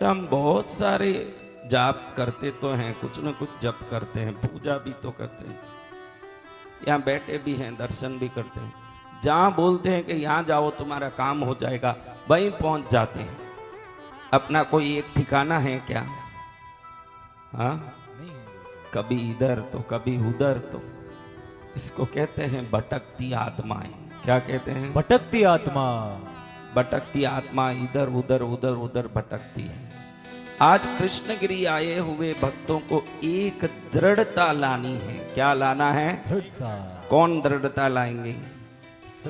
हम बहुत सारे जाप करते तो हैं, कुछ न कुछ जप करते हैं, पूजा भी तो करते हैं, यहाँ बैठे भी हैं, दर्शन भी करते हैं। जहाँ बोलते हैं कि यहाँ जाओ तुम्हारा काम हो जाएगा, वहीं पहुंच जाते हैं। अपना कोई एक ठिकाना है क्या? हाँ, कभी इधर तो कभी उधर। तो इसको कहते हैं भटकती आत्माएं। क्या कहते हैं? भटकती आत्मा। भटकती आत्मा इधर उधर उधर उधर भटकती है। आज कृष्णगिरी आए हुए भक्तों को एक दृढ़ता लानी है। क्या लाना है? दृढ़ता। कौन दृढ़ता लाएंगे?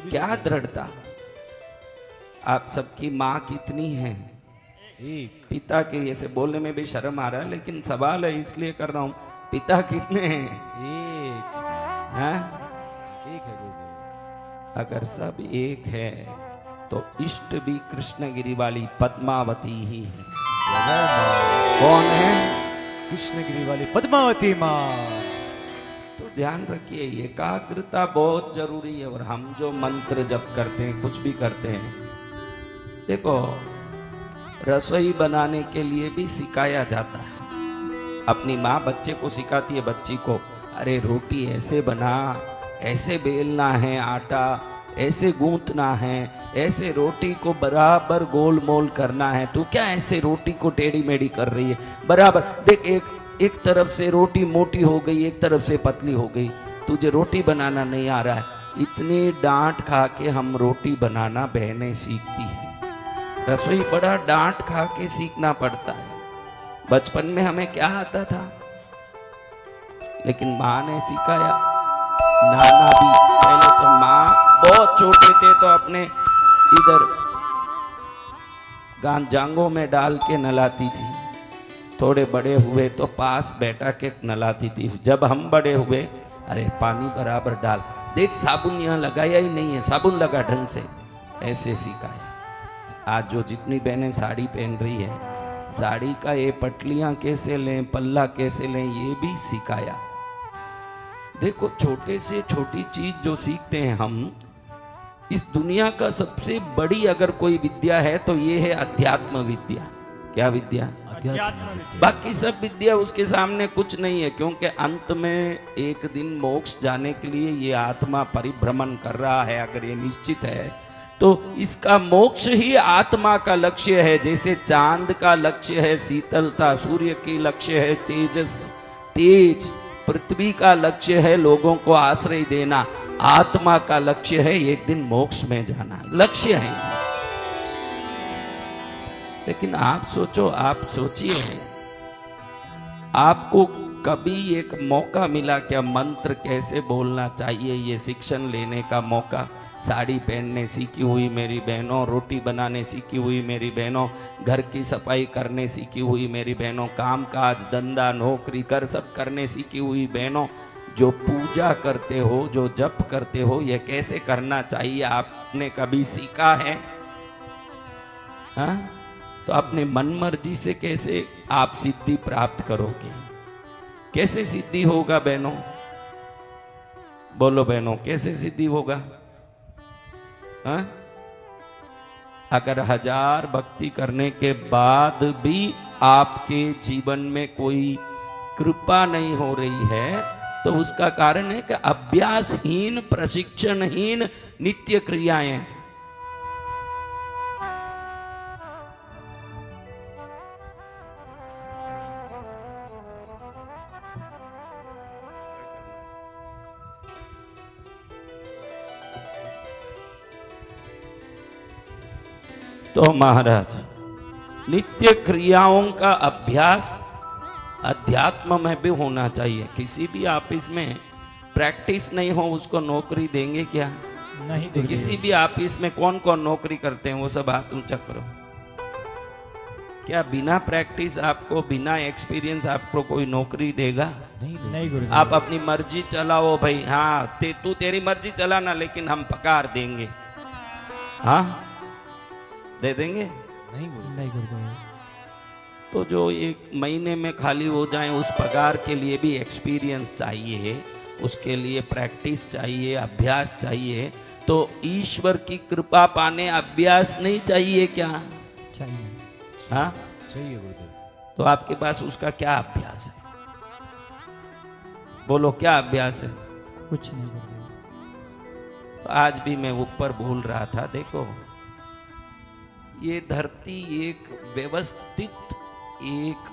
क्या दृढ़ता? आप सबकी माँ कितनी है? एक। पिता के, ऐसे बोलने में भी शर्म आ रहा है लेकिन सवाल है इसलिए कर रहा हूं, पिता कितने हैं? एक। हाँ? एक है गुरुदेव। अगर सब एक है तो इष्ट भी कृष्णगिरी वाली पद्मावती ही है। कौन है? कृष्णगिरी वाली पद्मावती माँ। तो ध्यान रखिए, एकाग्रता बहुत जरूरी है। और हम जो मंत्र जप करते हैं, कुछ भी करते हैं, देखो रसोई बनाने के लिए भी सिखाया जाता है। अपनी माँ बच्चे को सिखाती है, बच्ची को, अरे रोटी ऐसे बना, ऐसे बेलना है आटा, ऐसे गूंथना है, ऐसे रोटी को बराबर गोल मोल करना है। तू क्या ऐसे रोटी को टेढ़ी मेढ़ी कर रही है? बराबर देख, एक तरफ से रोटी मोटी हो गई, एक तरफ से पतली हो गई, तुझे रोटी बनाना नहीं आ रहा है। इतनी डांट खा के हम रोटी बनाना बहनें सीखती हैं। रसोई बड़ा डांट खा के सीखना पड़ता है। बचपन में हमें क्या आता था, लेकिन माँ ने सिखाया। नाना भी, पहले तो माँ बहुत छोटे थे तो अपने इधर जांघों में डाल के नलाती थी, थोड़े बड़े हुए तो पास बैठा के नलाती थी। जब हम बड़े हुए, अरे पानी बराबर डाल, देख साबुन यहाँ लगाया ही नहीं है, साबुन लगा ढंग से, ऐसे सिखाया। आज जो जितनी बहनें साड़ी पहन रही है, साड़ी का ये पटलियां कैसे लें, पल्ला कैसे लें, ये भी सिखाया। देखो छोटे से छोटी चीज जो सीखते हैं हम, इस दुनिया का सबसे बड़ी अगर कोई विद्या है तो ये है अध्यात्म विद्या। क्या विद्या? अध्यात्म विद्या। बाकी सब विद्या उसके सामने कुछ नहीं है, क्योंकि अंत में एक दिन मोक्ष जाने के लिए ये आत्मा परिभ्रमण कर रहा है। अगर ये निश्चित है तो इसका मोक्ष ही आत्मा का लक्ष्य है। जैसे चांद का लक्ष्य है शीतलता, सूर्य की लक्ष्य है तेजस, तेज, पृथ्वी का लक्ष्य है लोगों को आश्रय देना, आत्मा का लक्ष्य है एक दिन मोक्ष में जाना। लक्ष्य है। लेकिन आप सोचो, आप सोचिए, आपको कभी एक मौका मिला क्या मंत्र कैसे बोलना चाहिए, ये शिक्षण लेने का मौका? साड़ी पहनने सीखी हुई मेरी बहनों, रोटी बनाने सीखी हुई मेरी बहनों, घर की सफाई करने सीखी हुई मेरी बहनों, काम काज धंधा नौकरी कर सब करने सीखी हुई बहनों, जो पूजा करते हो, जो जप करते हो, ये कैसे करना चाहिए आपने कभी सीखा है? हाँ? तो अपने मन मर्जी से कैसे आप सिद्धि प्राप्त करोगे? कैसे सिद्धि होगा बहनों? बोलो बहनों, कैसे सिद्धि होगा? हाँ? अगर 1000 भक्ति करने के बाद भी आपके जीवन में कोई कृपा नहीं हो रही है तो उसका कारण है कि अभ्यासहीन, प्रशिक्षणहीन नित्य क्रियाएं। तो महाराज, नित्य क्रियाओं का अभ्यास अध्यात्म में भी होना चाहिए। किसी भी ऑफिस में प्रैक्टिस नहीं हो उसको नौकरी देंगे क्या? नहीं देंगे। किसी भी ऑफिस में कौन कौन नौकरी करते हैं वो सब हाथ ऊंचा करो। क्या बिना प्रैक्टिस आपको, बिना एक्सपीरियंस आपको कोई नौकरी देगा? नहीं गुरुदेव। आप अपनी मर्जी चलाओ भाई, हाँ तू तेरी मर्जी चलाना, लेकिन हम पगार देंगे। हाँ, दे देंगे? नहीं गुरुदेव। तो जो एक महीने में खाली हो जाए, उस पगार के लिए भी एक्सपीरियंस चाहिए, उसके लिए प्रैक्टिस चाहिए, अभ्यास चाहिए। तो ईश्वर की कृपा पाने अभ्यास नहीं चाहिए क्या? चाहिए। हाँ, सही है गुरुदेव। तो आपके पास उसका क्या अभ्यास है? बोलो क्या अभ्यास है? कुछ नहीं गुरुदेव। तो आज भी मैं ऊपर बोल रहा था, देखो ये धरती एक व्यवस्थित एक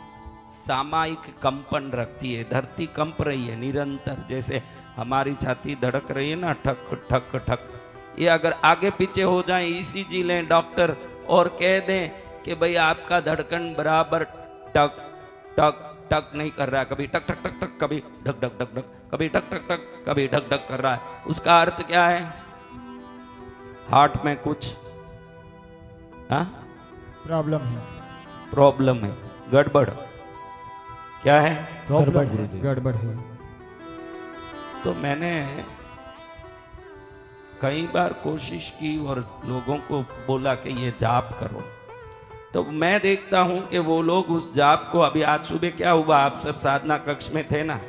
सामायिक कंपन रखती है। धरती कंप रही है निरंतर, जैसे हमारी छाती धड़क रही है ना, ठक ठक ठक। ये अगर आगे पीछे हो जाए, ईसीजी लें डॉक्टर और कह दें कि भाई आपका धड़कन बराबर टक टक टक नहीं कर रहा है, कभी टक टक टक टक, कभी ढक ढक ढक ढक, कभी टक टक टक, कभी ढक ढक कर रहा है, उसका अर्थ क्या है? हार्ट में कुछ प्रॉब्लम है। प्रॉब्लम है, गड़बड़। क्या है? गड़बड़ है, गड़बड़ है। तो मैंने कई बार कोशिश की और लोगों को बोला कि ये जाप करो, तो मैं देखता हूं कि वो लोग उस जाप को, अभी आज सुबह क्या हुआ, आप सब साधना कक्ष में थे ना,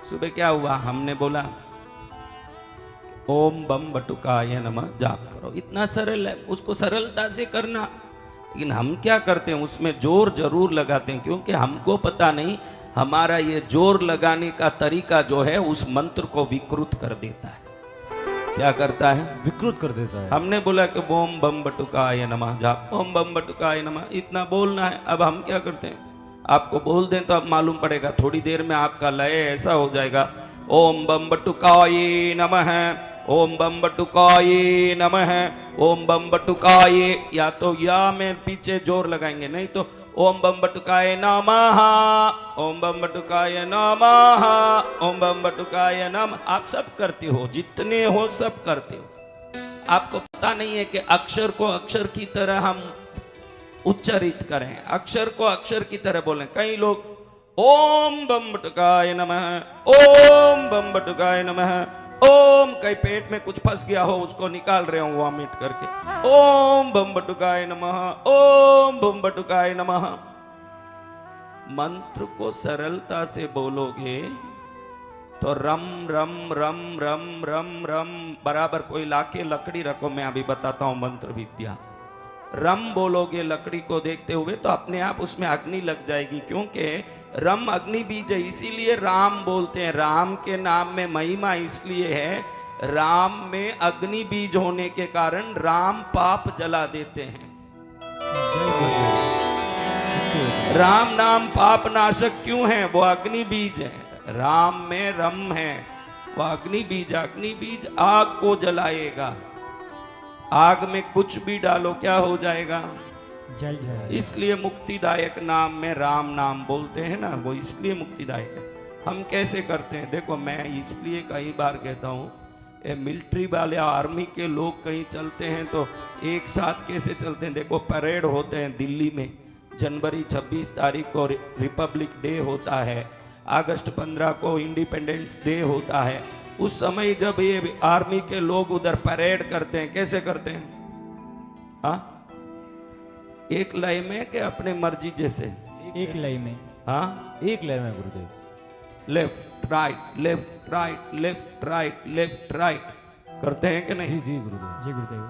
सुबह क्या हुआ, हमने बोला ओम बम बटुकाय नमः जाप करो। इतना सरल है, उसको सरलता से करना। लेकिन हम क्या करते हैं, उसमें जोर जरूर लगाते हैं, क्योंकि हमको पता नहीं हमारा ये जोर लगाने का तरीका जो है उस मंत्र को विकृत कर देता है। क्या करता है? विकृत कर देता है। हमने बोला कि ओम बम बटुकाय नमः जाप, ओम बम बटुकाय नमः, इतना बोलना है। अब हम क्या करते हैं, आपको बोल दें तो अब मालूम पड़ेगा, थोड़ी देर में आपका लय ऐसा हो जाएगा, ओम बम बटुकाय नमः, ओम बम बटुकाय नमः, ओम बम बटुकाय, या तो या में पीछे जोर लगाएंगे, नहीं तो ओम बम बटुकाय नमः, ओम बम बटुकाय नमः, ओम बम बटुकाय नमः। आप सब करते हो, जितने हो सब करते हो। आपको पता नहीं है कि अक्षर को अक्षर की तरह हम उच्चारित करें, अक्षर को अक्षर की तरह बोलें। कई लोग ओम बम बटुकाय नमः, ओम बम बटुकाय नमः, ओम, कहीं पेट में कुछ फंस गया हो उसको निकाल रहे हो वॉमिट करके, ओम बम बटुकाय नमः, ओम बम बटुकाय नमः। मंत्र को सरलता से बोलोगे तो रम रम रम रम रम रम बराबर, कोई लाके लकड़ी रखो, मैं अभी बताता हूं मंत्र विद्या। रम बोलोगे लकड़ी को देखते हुए तो अपने आप उसमें अग्नि लग जाएगी, क्योंकि रम अग्नि बीज है, इसीलिए राम बोलते हैं। राम के नाम में महिमा इसलिए है, राम में अग्नि बीज होने के कारण राम पाप जला देते हैं। राम नाम पाप नाशक क्यों है? वो अग्नि बीज है। राम में रम है, वो अग्नि बीज आग को जलाएगा। आग में कुछ भी डालो क्या हो जाएगा? जल जाएगा। इसलिए मुक्तिदायक नाम में राम नाम बोलते हैं ना, वो इसलिए मुक्तिदायक है। हम कैसे करते हैं, देखो मैं इसलिए कई बार कहता हूँ, ये मिलिट्री वाले आर्मी के लोग कहीं चलते हैं तो एक साथ कैसे चलते हैं। देखो परेड होते हैं दिल्ली में, जनवरी 26 तारीख को रिपब्लिक डे होता है, अगस्त 15 को इंडिपेंडेंस डे होता है। उस समय जब ये आर्मी के लोग उधर परेड करते हैं, कैसे करते हैं? हाँ, एक लय में कि अपने मर्जी जैसे? एक लय में। हाँ, एक लय में गुरुदेव। Left right left right left right left right करते हैं कि नहीं? जी जी गुरुदेव, जी गुरुदेव।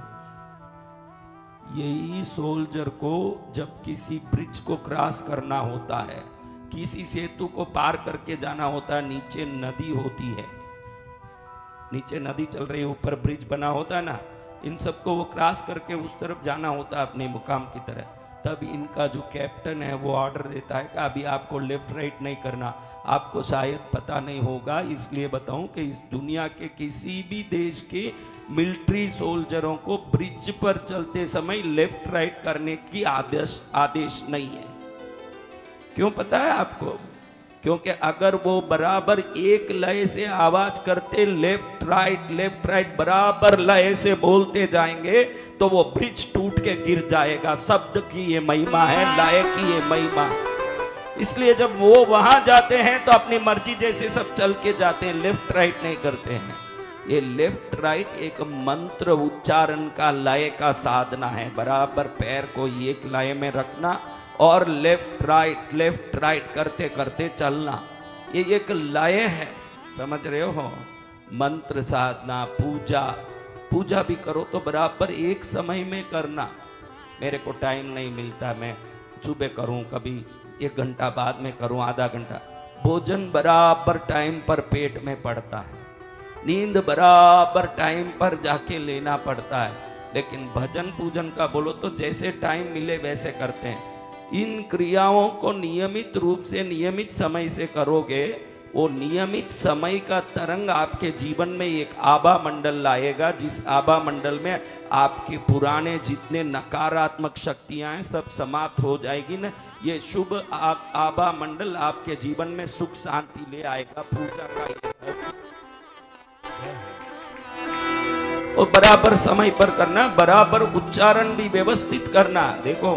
यही सोल्जर को जब किसी ब्रिज को क्रॉस करना होता है, किसी सेतु को पार करके जाना होता है, नीचे नदी होती है, नीचे नदी चल रही है, ऊपर ब्रिज बना होता है ना, इन सबको वो क्रॉस करके उस तरफ जाना होता है अपने मुकाम की तरह। तब इनका जो कैप्टन है वो ऑर्डर देता है कि अभी आपको लेफ्ट राइट नहीं करना। आपको शायद पता नहीं होगा, इसलिए बताऊं कि इस दुनिया के किसी भी देश के मिलिट्री सोल्जरों को ब्रिज पर चलते समय लेफ्ट राइट करने की आदेश नहीं है। क्यों पता है आपको? क्योंकि अगर वो बराबर एक लय से आवाज करते, लेफ्ट राइट बराबर लय से बोलते जाएंगे तो वो ब्रिज टूट के गिर जाएगा। शब्द की ये महिमा है, लय की ये महिमा। इसलिए जब वो वहां जाते हैं तो अपनी मर्जी जैसे सब चल के जाते हैं, लेफ्ट राइट नहीं करते हैं। ये लेफ्ट राइट एक मंत्र उच्चारण का लय का साधना है। बराबर पैर को एक लय में रखना और लेफ्ट राइट करते करते चलना, ये एक लय है। समझ रहे हो? मंत्र साधना, पूजा भी करो तो बराबर एक समय में करना। मेरे को टाइम नहीं मिलता, मैं सुबह करूं, कभी 1 घंटा बाद में करूं, आधा घंटा। भोजन बराबर टाइम पर पेट में पड़ता है, नींद बराबर टाइम पर जाके लेना पड़ता है। लेकिन भजन पूजन का बोलो तो जैसे टाइम मिले वैसे करते हैं। इन क्रियाओं को नियमित रूप से नियमित समय से करोगे, वो नियमित समय का तरंग आपके जीवन में एक आभा मंडल लाएगा, जिस आभा मंडल में आपके पुराने जितने नकारात्मक शक्तियां हैं सब समाप्त हो जाएगी ना। ये शुभ आभा मंडल आपके जीवन में सुख शांति ले आएगा। पूजा का ये रहस्य और बराबर समय पर करना, बराबर उच्चारण भी व्यवस्थित करना। देखो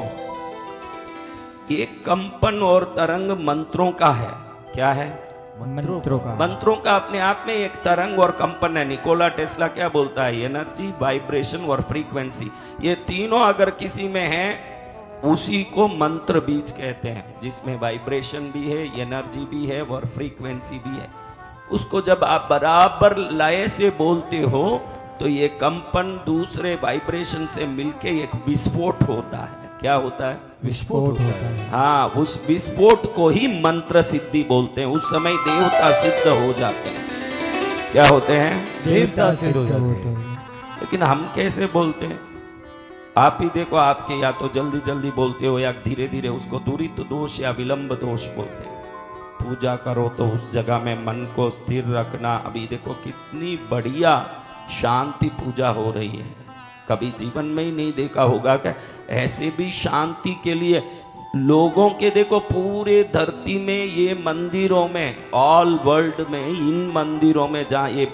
एक कंपन और तरंग मंत्रों का है। क्या है? मंत्रों का। मंत्रों का अपने आप में एक तरंग और कंपन है। निकोला टेस्ला क्या बोलता है? एनर्जी, वाइब्रेशन और फ्रीक्वेंसी, ये तीनों अगर किसी में है उसी को मंत्र बीज कहते हैं, जिसमें वाइब्रेशन भी है, एनर्जी भी है और फ्रीक्वेंसी भी है। उसको जब आप बराबर लय से बोलते हो तो ये कंपन दूसरे वाइब्रेशन से मिलके एक विस्फोट होता है। क्या होता है? विस्फोट होता है। हाँ, उस विस्फोट को ही मंत्र सिद्धि बोलते हैं। उस समय देवता सिद्ध हो जाते हैं। क्या होते हैं? देवता सिद्ध होते हैं। लेकिन हम कैसे बोलते हैं? आप ही देखो, आपके या तो जल्दी जल्दी बोलते हो या धीरे धीरे, उसको दूरित दोष या विलंब दोष बोलते हैं। पूजा करो तो उस जगह में मन को स्थिर रखना। अभी देखो कितनी बढ़िया शांति पूजा हो रही है, कभी जीवन में ही नहीं देखा होगा। क्या ऐसे भी शांति के लिए लोगों के देखो पूरे धरती में ये मंदिरों में, ऑल वर्ल्ड में, इन मंदिरों में जहाँ ये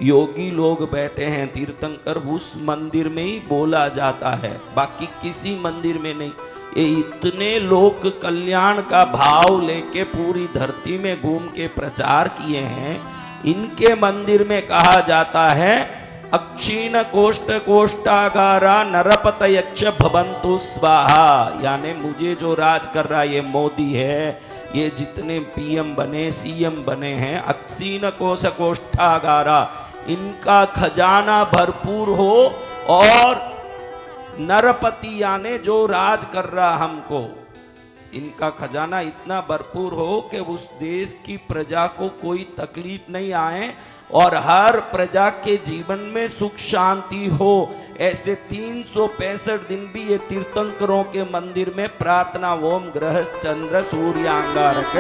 योगी लोग बैठे हैं तीर्थंकर, उस मंदिर में ही बोला जाता है, बाकी किसी मंदिर में नहीं। ये इतने लोक कल्याण का भाव लेके पूरी धरती में घूम के प्रचार किए हैं। इनके मंदिर में कहा जाता है अक्षीण कोष्ठ कोष्ठागारा नरपत यक्ष भवन्तु स्वाहा। यानी मुझे जो राज कर रहा है ये मोदी है, ये जितने पीएम बने, सीएम बने हैं, अक्षीण कोश कोष्ठागारा, इनका खजाना भरपूर हो और नरपति यानी जो राज कर रहा हमको, इनका खजाना इतना भरपूर हो कि उस देश की प्रजा को कोई तकलीफ नहीं आए और हर प्रजा के जीवन में सुख शांति हो। ऐसे 365 दिन भी ये तीर्थंकरों के मंदिर में प्रार्थना ओम ग्रह चंद्र सूर्यांगारक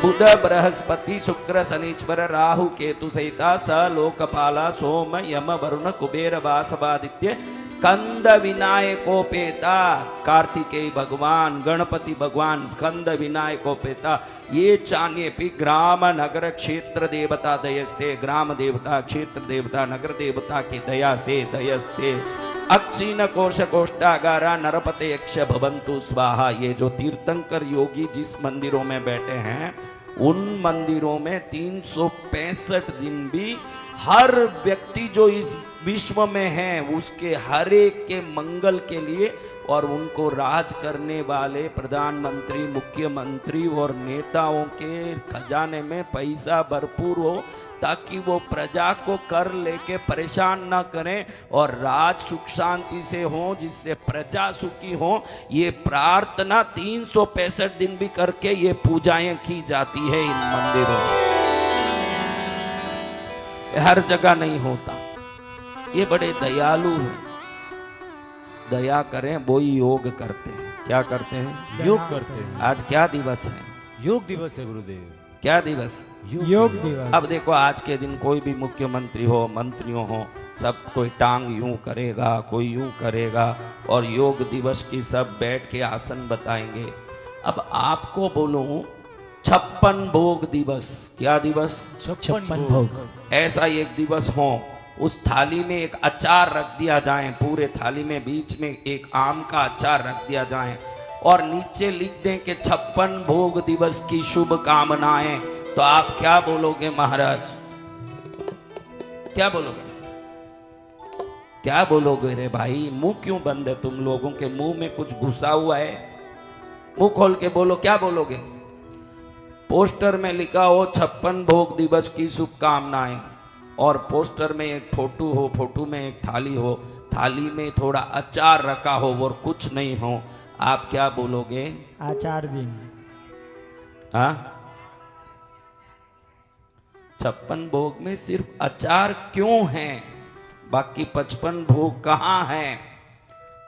बुध बृहस्पति शुक्र शनीश्वर राहु केतु सहिता स लोकपाला सोम यम वरुण कुबेर वासवादित्य स्कंद विनायकोपेता, कार्तिकेय भगवान, गणपति भगवान, स्कंद विनायकोपेता, ये चान्ये भी ग्राम नगर क्षेत्र देवता दयस्ते, ग्राम देवता, क्षेत्र देवता, नगर देवता की दया से दयस्ते, अक्षीण कोश कोष्ठागारा नरपते यक्ष भवन्तु स्वाहा। ये जो तीर्थंकर योगी जिस मंदिरों में बैठे हैं उन मंदिरों में 365 दिन भी हर व्यक्ति जो इस विश्व में है उसके हर एक के मंगल के लिए और उनको राज करने वाले प्रधानमंत्री, मुख्यमंत्री और नेताओं के खजाने में पैसा भरपूर हो, ताकि वो प्रजा को कर लेके परेशान ना करें और राज सुख शांति से हो, जिससे प्रजा सुखी हो। ये प्रार्थना 365 दिन भी करके ये पूजाएं की जाती है इन मंदिरों में। हर जगह नहीं होता। ये बड़े दयालु हैं, दया करें वो ही योग करते हैं। क्या करते हैं? योग करते हैं। आज क्या दिवस है? योग दिवस है गुरुदेव। क्या दिवस? योग दिवस। अब देखो आज के दिन कोई भी मुख्यमंत्री हो, मंत्रियों हो, सब कोई टांग यूं करेगा, कोई यूं करेगा और योग दिवस की सब बैठ के आसन बताएंगे। अब आपको बोलूं 56 भोग दिवस। क्या दिवस? 56 भोग। ऐसा एक दिवस हो, उस थाली में एक अचार रख दिया जाए, पूरे थाली में बीच में एक आम का अचार रख दिया जाए और नीचे लिख दें कि 56 भोग दिवस की शुभ कामनाएं। तो आप क्या बोलोगे महाराज? क्या बोलोगे? क्या बोलोगे रे भाई? मुंह क्यों बंद है तुम लोगों के? मुंह में कुछ घुसा हुआ है? मुंह खोल के बोलो, क्या बोलोगे? पोस्टर में लिखा हो 56 भोग दिवस की शुभकामनाएं और पोस्टर में एक फोटो हो, फोटो में एक थाली हो, थाली में थोड़ा अचार रखा हो और कुछ नहीं हो, आप क्या बोलोगे? आचार दिन। हाँ, 56 भोग में सिर्फ अचार क्यों हैं, बाकी 55 भोग कहाँ हैं?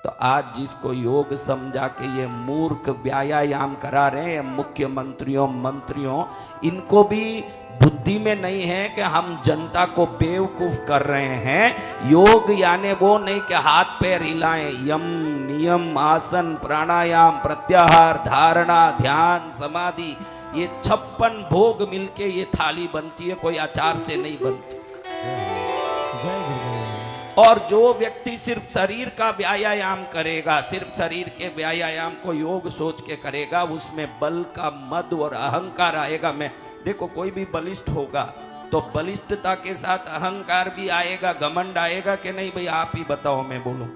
तो आज जिसको योग समझा के ये मूर्ख व्यायाम करा रहे हैं मुख्यमंत्रियों मंत्रियों, इनको भी बुद्धि में नहीं है कि हम जनता को बेवकूफ कर रहे हैं। योग यानी वो नहीं कि हाथ पैर हिलाएं, यम नियम आसन प्राणायाम प्रत्याहार धारणा ध्यान समाधि, ये 56 भोग मिलके ये थाली बनती है, कोई अचार से नहीं बनती। जय गुरुदेव। और जो व्यक्ति सिर्फ शरीर का व्यायाम करेगा, सिर्फ शरीर के व्यायाम को योग सोच के करेगा, उसमें बल का मद और अहंकार आएगा। मैं देखो, कोई भी बलिष्ठ होगा तो बलिष्ठता के साथ अहंकार भी आएगा, घमंड आएगा कि नहीं भाई? आप ही बताओ, मैं बोलूं?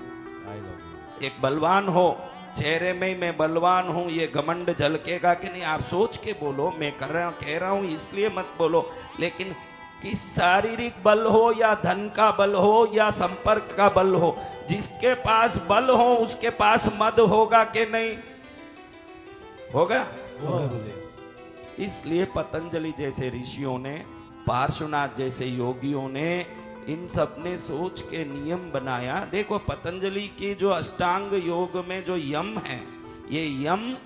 एक बलवान हो, चेहरे में मैं बलवान हूं, ये घमंड झलकेगा कि नहीं? आप सोच के बोलो। मैं कह रहा हूं इसलिए मत बोलो। लेकिन कि शारीरिक बल हो या धन का बल हो या संपर्क का बल हो, जिसके पास बल हो उसके पास मद होगा कि नहीं होगा? इसलिए पतंजलि जैसे ऋषियों ने, पार्श्वनाथ जैसे योगियों ने, इन सब ने सोच के नियम बनाया। देखो, पतंजलि के जो अष्टांग योग में जो यम है, ये यम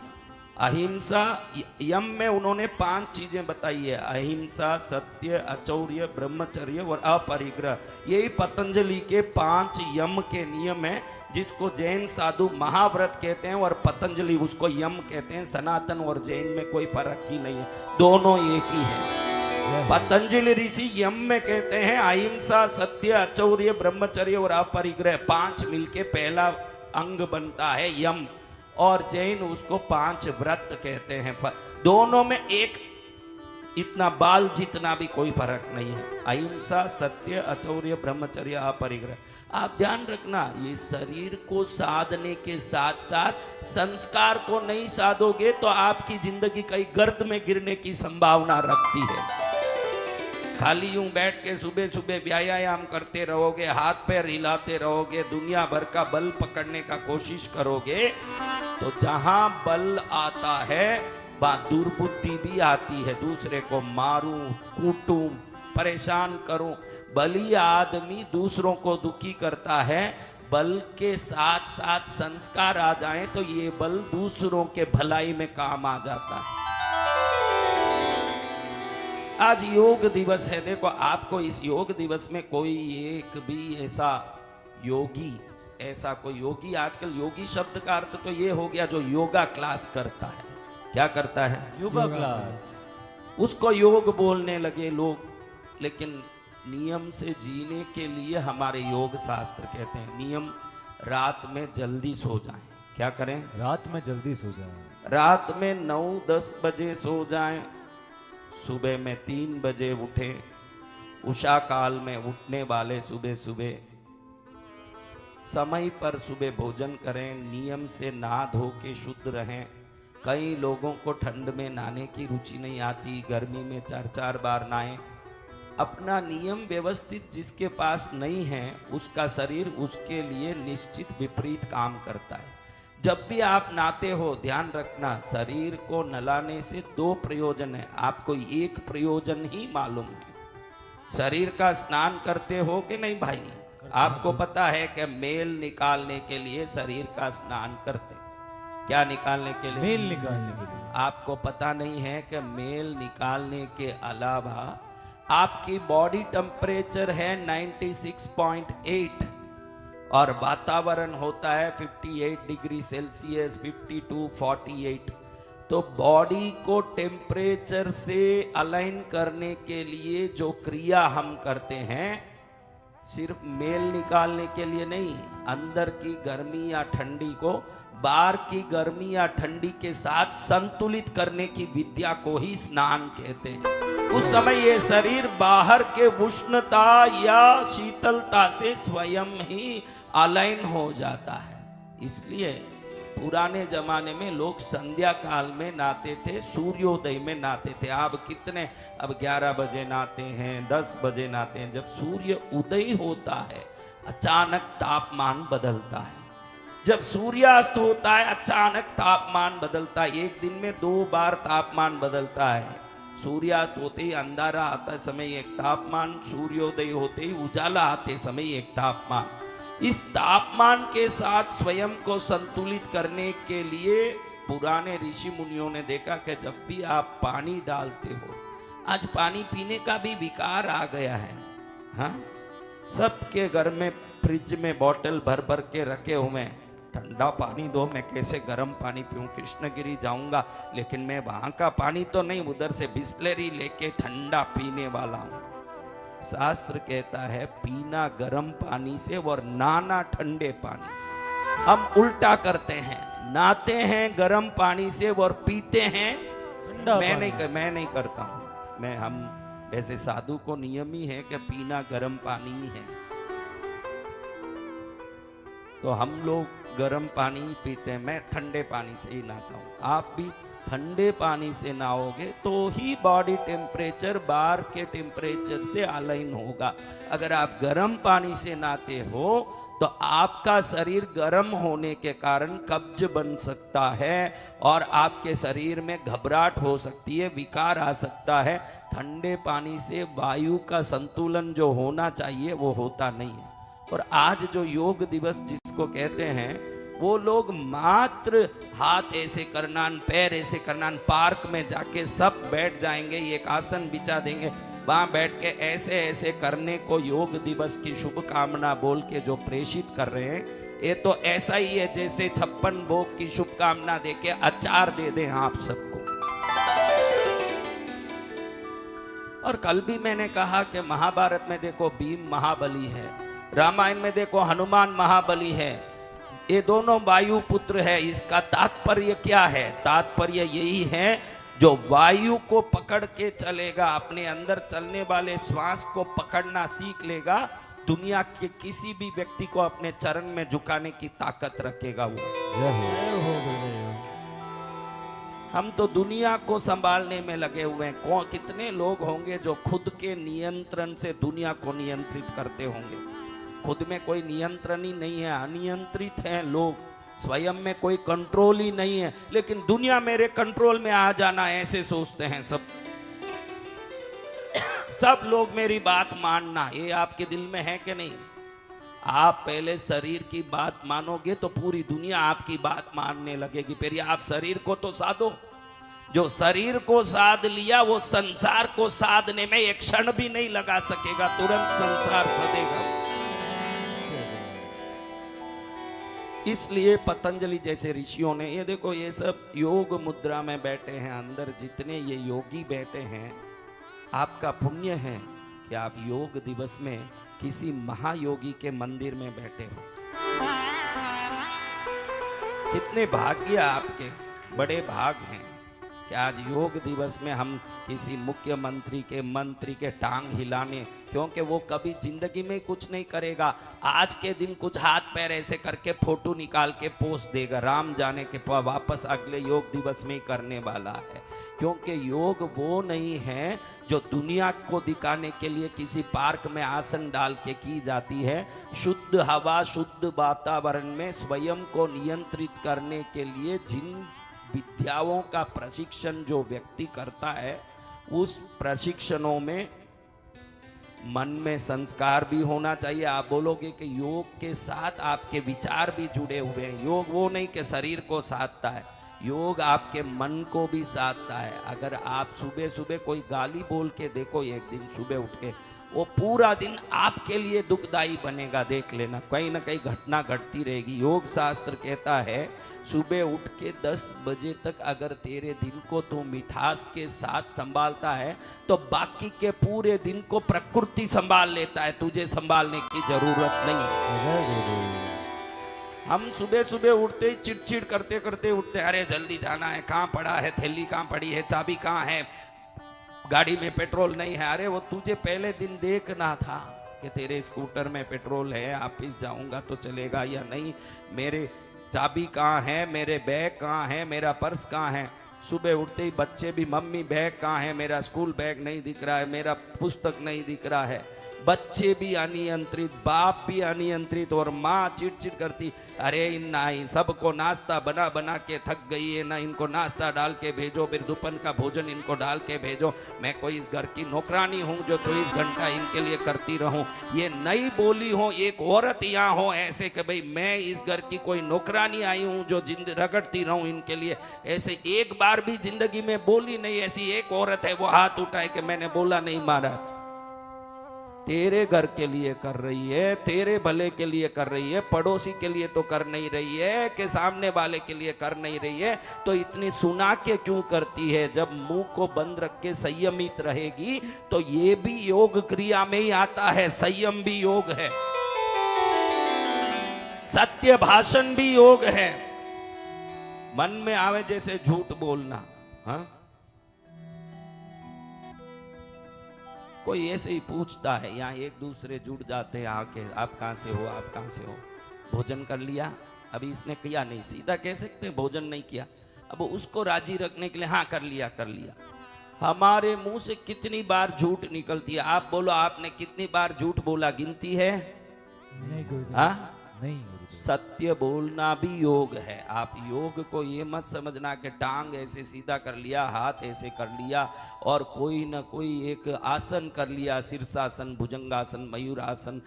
अहिंसा, यम में उन्होंने 5 चीजें बताई है, अहिंसा सत्य अचौर्य ब्रह्मचर्य और अपरिग्रह। यही पतंजलि के 5 यम के नियम है, जिसको जैन साधु महाव्रत कहते हैं और पतंजलि उसको यम कहते हैं। सनातन और जैन में कोई फर्क ही नहीं है, दोनों एक ही है। पतंजलि ऋषि यम में कहते हैं अहिंसा सत्य अचौर्य ब्रह्मचर्य और अपरिग्रह, 5 मिलके पहला अंग बनता है यम, और जैन उसको 5 व्रत कहते हैं। दोनों में एक इतना बाल जितना भी कोई फर्क नहीं है। अहिंसा सत्य अचौर्य ब्रह्मचर्य अपरिग्रह। आप ध्यान रखना, ये शरीर को साधने के साथ साथ संस्कार को नहीं साधोगे तो आपकी जिंदगी कई गर्त में गिरने की संभावना रखती है। खाली यूं बैठ के सुबह सुबह व्यायाम करते रहोगे, हाथ पैर हिलाते रहोगे, दुनिया भर का बल पकड़ने का कोशिश करोगे, तो जहां बल आता है वहां दुर्बुद्धि भी आती है। दूसरे को मारूं कूटूं परेशान करूं। बली आदमी दूसरों को दुखी करता है। बल के साथ साथ संस्कार आ जाएं तो ये बल दूसरों के भलाई में काम आ जाता है। आज योग दिवस है। देखो, आपको इस योग दिवस में कोई एक भी ऐसा कोई योगी, आजकल योगी शब्द का अर्थ तो ये हो गया जो योगा क्लास करता है। क्या करता है? योगा क्लास। उसको योग बोलने लगे लोग। लेकिन नियम से जीने के लिए हमारे योग शास्त्र कहते हैं नियम, रात में जल्दी सो जाएं। क्या करें? रात में जल्दी सो जाएं। रात में 9-10 बजे सो जाएं, सुबह में 3 बजे उठें। उषा काल में उठने वाले सुबह सुबह समय पर सुबह भोजन करें, नियम से नहा धो के शुद्ध रहें। कई लोगों को ठंड में नहाने की रुचि नहीं आती, गर्मी में 4-4 बार नहाएं। अपना नियम व्यवस्थित जिसके पास नहीं है, उसका शरीर उसके लिए निश्चित विपरीत काम करता है। जब भी आप नहाते हो ध्यान रखना, शरीर को नहलाने से 2 प्रयोजन है, आपको एक प्रयोजन ही मालूम है। शरीर का स्नान करते हो कि नहीं भाई? आपको पता है कि मेल निकालने के लिए शरीर का स्नान करते। क्या निकालने के लिए? मेल निकालने के लिए। आपको पता नहीं है कि मेल निकालने के अलावा आपकी बॉडी टेम्परेचर है 96.8 और वातावरण होता है 58 डिग्री सेल्सियस 52 48। तो बॉडी को टेम्परेचर से अलाइन करने के लिए जो क्रिया हम करते हैं, सिर्फ मेल निकालने के लिए नहीं, अंदर की गर्मी या ठंडी को बाहर की गर्मी या ठंडी के साथ संतुलित करने की विद्या को ही स्नान कहते हैं। उस समय ये शरीर बाहर के उष्णता या शीतलता से स्वयं ही अलाइन हो जाता है। इसलिए पुराने जमाने में लोग संध्या काल में नहाते थे, सूर्योदय में नहाते थे। अब कितने, अब 11 बजे नहाते हैं, 10 बजे नहाते हैं। जब सूर्य उदय होता है अचानक तापमान बदलता है। जब सूर्यास्त होता है अचानक तापमान बदलता है, एक दिन में 2 बार तापमान बदलता है। सूर्यास्त होते ही अंधारा आता समय एक तापमान, सूर्योदय होते ही उजाला आते समय एक तापमान। इस तापमान के साथ स्वयं को संतुलित करने के लिए पुराने ऋषि मुनियों ने देखा कि जब भी आप पानी डालते हो, आज पानी पीने का भी विकार आ गया है। हाँ, सबके घर में फ्रिज में बोतल भर भर के रखे हुए हैं, ठंडा पानी दो, मैं कैसे गर्म पानी पीऊं, कृष्णगिरी जाऊंगा लेकिन मैं वहां का पानी तो नहीं, उधर से बिस्लेरी लेके ठंडा पीने वाला हूं। शास्त्र कहता है पीना गर्म पानी से और नहाना ठंडे पानी से। हम उल्टा करते हैं, नहाते हैं गर्म पानी से और पीते हैं ठंडा मैं पानी। नहीं करता हूं। हम ऐसे साधु को नियम ही है कि पीना गर्म पानी ही है, तो हम लोग गर्म पानी ही पीते हैं। मैं ठंडे पानी से ही नहाता हूँ। आप भी ठंडे पानी से नहाओगे तो ही बॉडी टेम्परेचर बाहर के टेम्परेचर से अलाइन होगा। अगर आप गर्म पानी से नहाते हो तो आपका शरीर गर्म होने के कारण कब्ज बन सकता है और आपके शरीर में घबराहट हो सकती है, विकार आ सकता है। ठंडे पानी से वायु का संतुलन जो होना चाहिए वो होता नहीं है। और आज जो योग दिवस जिसको कहते हैं, वो लोग मात्र हाथ ऐसे करना, पैर ऐसे करना, पार्क में जाके सब बैठ जाएंगे, एक आसन बिछा देंगे, वहां बैठ के ऐसे ऐसे करने को योग दिवस की शुभकामना बोल के जो प्रेषित कर रहे हैं, ये तो ऐसा ही है जैसे 56 भोग की शुभकामना देके अचार दे दें आप सबको। और कल भी मैंने कहा कि महाभारत में देखो भीम महाबली है, रामायण में देखो हनुमान महाबली है, ये दोनों वायु पुत्र है। इसका तात्पर्य क्या है? तात्पर्य यही है, जो वायु को पकड़ के चलेगा, अपने अंदर चलने वाले श्वास को पकड़ना सीख लेगा, दुनिया के किसी भी व्यक्ति को अपने चरण में झुकाने की ताकत रखेगा वो। जय हो गुरुदेव। हम तो दुनिया को संभालने में लगे हुए हैं। कितने लोग होंगे जो खुद के नियंत्रण से दुनिया को नियंत्रित करते होंगे? खुद में कोई नियंत्रण ही नहीं है, अनियंत्रित हैं लोग, स्वयं में कोई कंट्रोल ही नहीं है, लेकिन दुनिया मेरे कंट्रोल में आ जाना ऐसे सोचते हैं सब लोग मेरी बात मानना। ये आपके दिल में है कि नहीं? आप पहले शरीर की बात मानोगे तो पूरी दुनिया आपकी बात मानने लगेगी। फिर आप शरीर को तो साधो। जो शरीर को साध लिया वो संसार को साधने में एक क्षण भी नहीं लगा सकेगा, तुरंत संसार सदेगा। इसलिए पतंजलि जैसे ऋषियों ने, ये देखो ये सब योग मुद्रा में बैठे हैं, अंदर जितने ये योगी बैठे हैं, आपका पुण्य है कि आप योग दिवस में किसी महायोगी के मंदिर में बैठे हो। कितने भाग्य आपके, बड़े भाग हैं कि आज योग दिवस में हम किसी मुख्यमंत्री के, मंत्री के टांग हिलाने, क्योंकि वो कभी जिंदगी में कुछ नहीं करेगा। आज के दिन कुछ हाथ पैर ऐसे करके फोटो निकाल के पोस्ट देगा, राम जाने के वापस अगले योग दिवस में ही करने वाला है। क्योंकि योग वो नहीं है जो दुनिया को दिखाने के लिए किसी पार्क में आसन डाल के की जाती है। शुद्ध हवा, शुद्ध वातावरण में स्वयं को नियंत्रित करने के लिए जिन विद्याओं का प्रशिक्षण जो व्यक्ति करता है, उस प्रशिक्षणों में मन में संस्कार भी होना चाहिए। आप बोलोगे कि योग के साथ आपके विचार भी जुड़े हुए हैं। योग वो नहीं कि शरीर को साधता है, योग आपके मन को भी साधता है। अगर आप सुबह सुबह कोई गाली बोल के देखो, एक दिन सुबह उठ के, वो पूरा दिन आपके लिए दुखदाई बनेगा। देख लेना, कहीं ना कहीं घटना घटती रहेगी। योग शास्त्र कहता है सुबह उठ के 10 बजे तक अगर तेरे दिन को तो मिठास के साथ संभालता है तो बाकी के पूरे दिन को प्रकृति संभाल लेता है, तुझे संभालने की जरूरत नहीं। हम सुबह सुबह उठते ही चिड़चिड़ करते करते उठते, अरे जल्दी जाना है, कहाँ पड़ा है, थैली कहाँ पड़ी है, चाबी कहाँ है, गाड़ी में पेट्रोल नहीं है। अरे वो तुझे पहले दिन देखना था कि तेरे स्कूटर में पेट्रोल है, ऑफिस जाऊंगा तो चलेगा या नहीं, मेरे चाबी कहाँ है, मेरे बैग कहाँ है, मेरा पर्स कहाँ है। सुबह उठते ही बच्चे भी, मम्मी बैग कहाँ है, मेरा स्कूल बैग नहीं दिख रहा है, मेरा पुस्तक नहीं दिख रहा है। बच्चे भी अनियंत्रित, बाप भी अनियंत्रित, और माँ चिड़चिड़ करती, अरे इन सबको नाश्ता बना बना के थक गई है ना, इनको नाश्ता डाल के भेजो, फिर दोपहर का भोजन इनको डाल के भेजो, मैं कोई इस घर की नौकरानी हूँ जो 24 घंटा इनके लिए करती रहूं। ये नई बोली हो, एक औरत यहाँ हो ऐसे कि भाई मैं इस घर की कोई नौकरानी आई हूँ जो रगड़ती रहूं इनके लिए, ऐसे एक बार भी जिंदगी में बोली नहीं। ऐसी एक औरत है वो हाथ उठाए कि मैंने बोला नहीं महाराज। तेरे घर के लिए कर रही है, तेरे भले के लिए कर रही है, पड़ोसी के लिए तो कर नहीं रही है, कि सामने वाले के लिए कर नहीं रही है, तो इतनी सुना के क्यों करती है? जब मुंह को बंद रख के संयमित रहेगी तो ये भी योग क्रिया में ही आता है, संयम भी योग है, सत्य भाषण भी योग है। मन में आवे जैसे झूठ बोलना, हाँ? कोई ऐसे ही पूछता है, यहाँ एक दूसरे जुड़ जाते हैं आके, आप कहाँ से हो, आप कहाँ से हो, भोजन कर लिया? अभी इसने किया नहीं, सीधा कह सकते भोजन नहीं किया। अब उसको राजी रखने के लिए हाँ कर लिया, कर लिया। हमारे मुंह से कितनी बार झूठ निकलती है? आप बोलो, आपने कितनी बार झूठ बोला, गिनती है? नहीं गुरुदेव, हाँ? नहीं गुरुदेव। सत्य बोलना भी योग है। आप योग को ये मत समझना कि टांग ऐसे सीधा कर लिया, हाथ ऐसे कर लिया और कोई ना कोई एक आसन कर लिया, शीर्षासन, भुजंगासन, मयूरासन,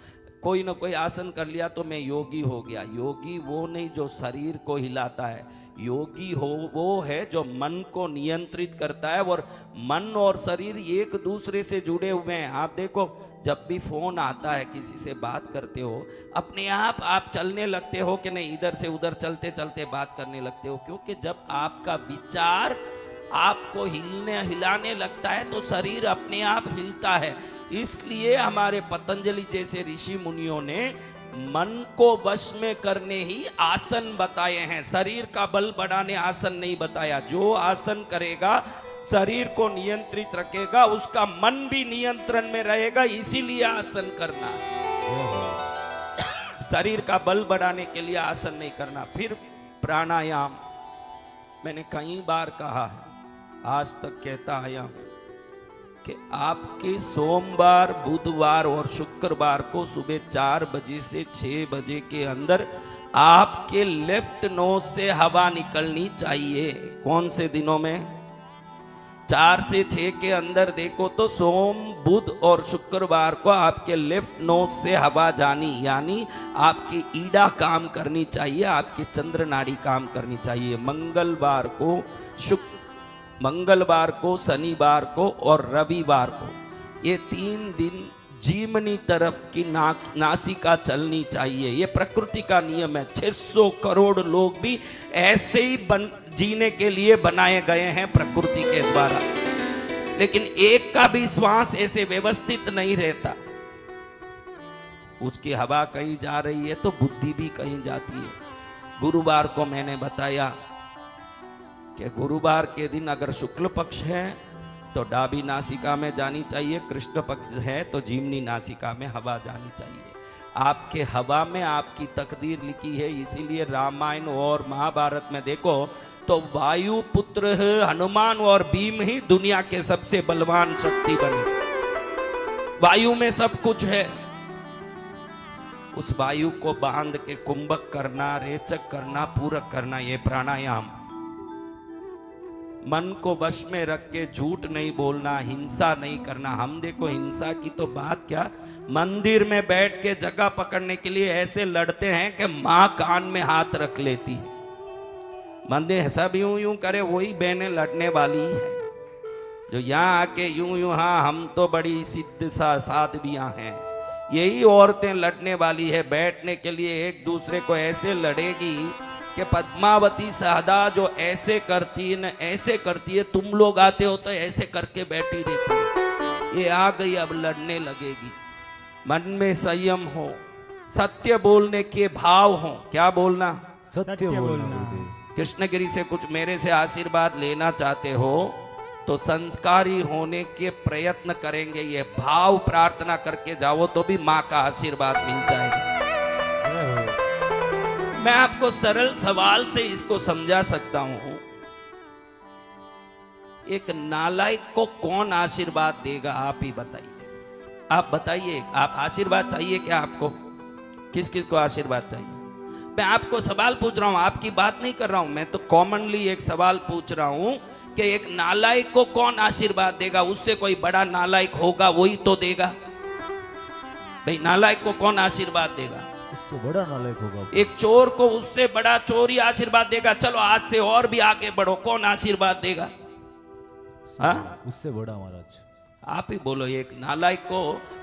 कोई ना कोई आसन कर लिया तो मैं योगी हो गया। योगी वो नहीं जो शरीर को हिलाता है, योगी हो वो है जो मन को नियंत्रित करता है, और मन और शरीर एक दूसरे से जुड़े हुए हैं। आप देखो, जब भी फोन आता है, किसी से बात करते हो, अपने आप चलने लगते हो कि नहीं, इधर से उधर चलते चलते बात करने लगते हो, क्योंकि जब आपका विचार आपको हिलाने लगता है तो शरीर अपने आप हिलता है। इसलिए हमारे पतंजलि जैसे ऋषि मुनियों ने मन को वश में करने ही आसन बताए हैं, शरीर का बल बढ़ाने आसन नहीं बताया। जो आसन करेगा, शरीर को नियंत्रित रखेगा, उसका मन भी नियंत्रण में रहेगा, इसीलिए आसन करना। शरीर का बल बढ़ाने के लिए आसन नहीं करना। फिर प्राणायाम, मैंने कई बार कहा है, आज तक कहता आया हूं कि आपके सोमवार, बुधवार और शुक्रवार को सुबह 4 बजे से 6 बजे के अंदर आपके लेफ्ट नोज से हवा निकलनी चाहिए। कौन से दिनों में? 4 से 6 के अंदर देखो तो सोम, बुध और शुक्रवार को आपके लेफ्ट नोज से हवा जानी, यानी आपकी ईड़ा काम करनी चाहिए, आपकी चंद्र नाड़ी काम करनी चाहिए। मंगलवार को, शनिवार को और रविवार को, ये 3 दिन जीवनी तरफ की नासिका चलनी चाहिए। ये प्रकृति का नियम है। 600 करोड़ लोग भी ऐसे ही जीने के लिए बनाए गए हैं प्रकृति के द्वारा, लेकिन एक का भी श्वास ऐसे व्यवस्थित नहीं रहता। उसकी हवा कहीं जा रही है तो बुद्धि भी कहीं जाती है। गुरुवार को मैंने बताया कि गुरुवार के दिन अगर शुक्ल पक्ष है तो डाबी नासिका में जानी चाहिए, कृष्ण पक्ष है तो जीवनी नासिका में हवा जानी चाहिए। आपके हवा में आपकी तकदीर लिखी है। इसीलिए रामायण और महाभारत में देखो तो वायु पुत्र हनुमान और भीम ही दुनिया के सबसे बलवान शक्ति बने। वायु में सब कुछ है। उस वायु को बांध के कुंभक करना, रेचक करना, पूरक करना, ये प्राणायाम। मन को वश में रख के झूठ नहीं बोलना, हिंसा नहीं करना। हम देखो हिंसा की तो बात क्या, मंदिर में बैठ के जगह पकड़ने के लिए ऐसे लड़ते हैं कि माँ कान में हाथ रख लेती है। मंदिर सब यूं यूं करे, वही बहनें लड़ने वाली है जो यहाँ आके यूं यूं, हाँ हम तो बड़ी सिद्ध साध्वियां हैं। यही औरतें लड़ने वाली है, बैठने के लिए एक दूसरे को ऐसे लड़ेगी कि पद्मावती सहदा जो ऐसे करती है न ऐसे करती है, तुम लोग आते हो तो ऐसे करके बैठी रहती है। ये आ गई, अब लड़ने लगेगी। मन में संयम हो, सत्य बोलने के भाव हो। क्या बोलना? सत्य बोलना। कृष्णगिरी से कुछ मेरे से आशीर्वाद लेना चाहते हो तो संस्कारी होने के प्रयत्न करेंगे, ये भाव प्रार्थना करके जाओ तो भी माँ का आशीर्वाद मिल जाएगा। मैं आपको सरल सवाल से इसको समझा सकता हूं। एक नालायक को कौन आशीर्वाद देगा? आप ही बताइए। आप बताइए, आप आशीर्वाद चाहिए क्या आपको? किस किस को आशीर्वाद चाहिए? मैं आपको सवाल पूछ रहा हूं, आपकी बात नहीं कर रहा हूं। मैं तो कॉमनली एक सवाल पूछ रहा हूं कि एक नालायक को कौन आशीर्वाद देगा? उससे कोई बड़ा नालायक होगा वही तो देगा। भाई नालायक को कौन आशीर्वाद देगा? उससे बड़ा नालायक होगा। एक चोर को उससे बड़ा चोर ही आशीर्वाद देगा। चलो आज से और भी आगे बढ़ो, कौन आशीर्वाद देगा? हाँ, उससे बड़ा महाराज। आप ही बोलो। एक नालायक को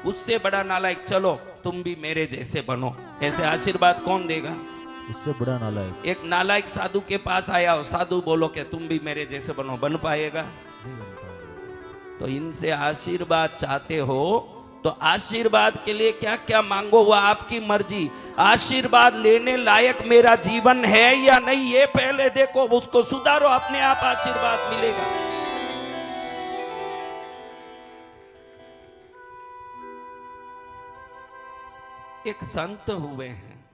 उससे बड़ा नालायक, चलो तुम भी मेरे जैसे बनो, ऐसे आशीर्वाद कौन देगा? उससे बड़ा नालायक। एक नालायक साधु के पास आया हो, साधु बोलो कि तुम भी मेरे जैसे बनो, बन पाएगा? नहीं बन पाएगा। तो इनसे आशीर्वाद चाहते हो तो आशीर्वाद के लिए क्या क्या मांगो वो आपकी मर्जी। आशीर्वाद लेने लायक मेरा जीवन है या नहीं ये पहले देखो, उसको सुधारो, अपने आप आशीर्वाद मिलेगा। एक संत हुए हैं,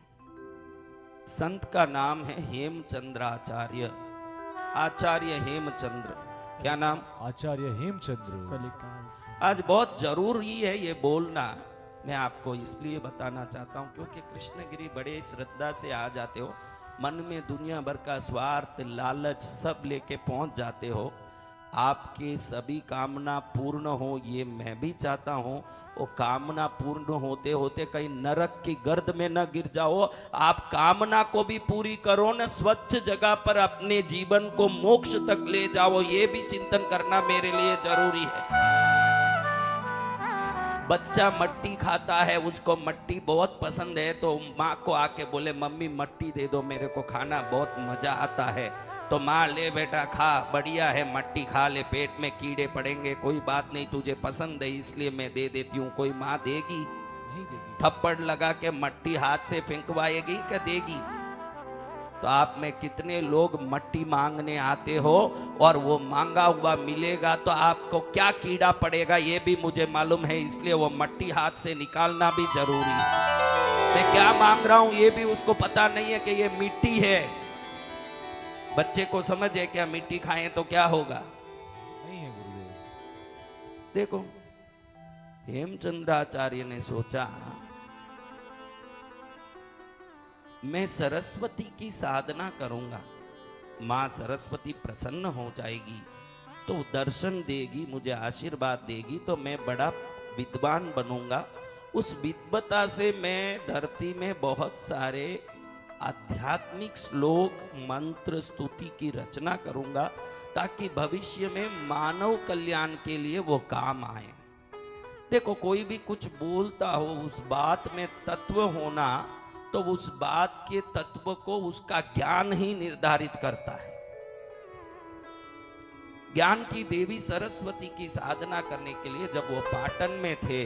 संत का नाम है हेमचंद्राचार्य, आचार्य हेमचंद्र। क्या नाम? आचार्य हेमचंद्र। आज बहुत जरूरी है ये बोलना। मैं आपको इसलिए बताना चाहता हूं क्योंकि कृष्णगिरी बड़े श्रद्धा से आ जाते हो, मन में दुनिया भर का स्वार्थ लालच सब लेके पहुंच जाते हो। आपके सभी कामना पूर्ण हो ये मैं भी चाहता हूं। वो कामना पूर्ण होते होते कहीं नरक की गर्द में न गिर जाओ। आप कामना को भी पूरी करो न, स्वच्छ जगह पर अपने जीवन को मोक्ष तक ले जाओ, ये भी चिंतन करना मेरे लिए जरूरी है। बच्चा मट्टी खाता है, उसको मट्टी बहुत पसंद है, तो माँ को आके बोले मम्मी मट्टी दे दो, मेरे को खाना बहुत मजा आता है। तो माँ ले बेटा खा, बढ़िया है मट्टी खा ले, पेट में कीड़े पड़ेंगे, कोई बात नहीं, तुझे पसंद है इसलिए मैं दे देती हूँ। कोई माँ देगी? नहीं देगी। थप्पड़ लगा के मट्टी हाथ से फेंकवाएगी क्या देगी? तो आप में कितने लोग मट्टी मांगने आते हो और वो मांगा हुआ मिलेगा तो आपको क्या कीड़ा पड़ेगा ये भी मुझे मालूम है, इसलिए वो मट्टी हाथ से निकालना भी जरूरी है। मैं क्या मांग रहा हूं ये भी उसको पता नहीं है कि ये मिट्टी है। बच्चे को समझ है क्या मिट्टी खाएं तो क्या होगा? नहीं है गुरुदेव। देखो हेमचंद्राचार्य ने सोचा मैं सरस्वती की साधना करूंगा, माँ सरस्वती प्रसन्न हो जाएगी तो दर्शन देगी, मुझे आशीर्वाद देगी, तो मैं बड़ा विद्वान बनूंगा। उस विद्वता से मैं धरती में बहुत सारे आध्यात्मिक श्लोक मंत्र स्तुति की रचना करूंगा ताकि भविष्य में मानव कल्याण के लिए वो काम आए। देखो कोई भी कुछ बोलता हो उस बात में तत्व होना, तो उस बात के तत्व को उसका ज्ञान ही निर्धारित करता है। ज्ञान की देवी सरस्वती की साधना करने के लिए जब वो पाटन में थे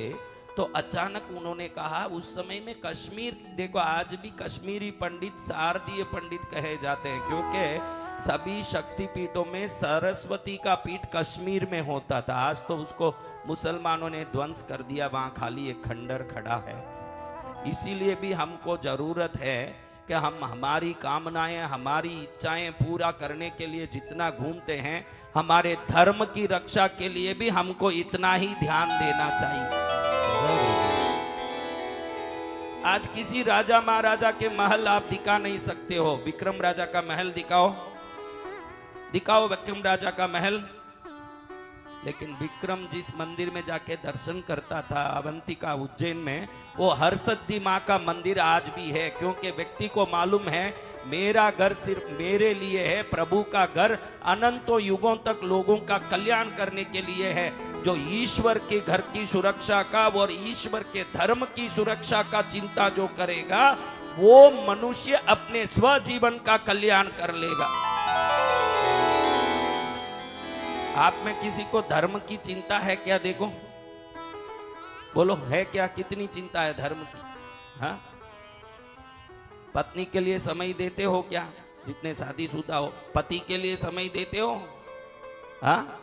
तो अचानक उन्होंने कहा, उस समय में कश्मीर, देखो आज भी कश्मीरी पंडित शारदीय पंडित कहे जाते हैं क्योंकि सभी शक्तिपीठों में सरस्वती का पीठ कश्मीर में होता था। आज तो उसको मुसलमानों ने ध्वंस कर दिया, वहां खाली एक खंडर खड़ा है। इसीलिए भी हमको जरूरत है कि हम हमारी कामनाएं हमारी इच्छाएं पूरा करने के लिए जितना घूमते हैं, हमारे धर्म की रक्षा के लिए भी हमको इतना ही ध्यान देना चाहिए। आज किसी राजा महाराजा के महल आप दिखा नहीं सकते हो। विक्रम राजा का महल दिखाओ, दिखाओ विक्रम राजा का महल। लेकिन विक्रम जिस मंदिर में जाके दर्शन करता था अवंतिका उज्जैन में, वो हरसद्धि माँ का मंदिर आज भी है क्योंकि व्यक्ति को मालूम है मेरा घर सिर्फ मेरे लिए है, प्रभु का घर अनंतों युगों तक लोगों का कल्याण करने के लिए है। जो ईश्वर के घर की सुरक्षा का और ईश्वर के धर्म की सुरक्षा का चिंता जो करेगा वो मनुष्य अपने स्वजीवन का कल्याण कर लेगा। आप में किसी को धर्म की चिंता है क्या? देखो बोलो है क्या? कितनी चिंता है धर्म की? हाँ, पत्नी के लिए समय देते हो क्या? जितने शादीशुदा हो पति के लिए समय देते हो? हाँ,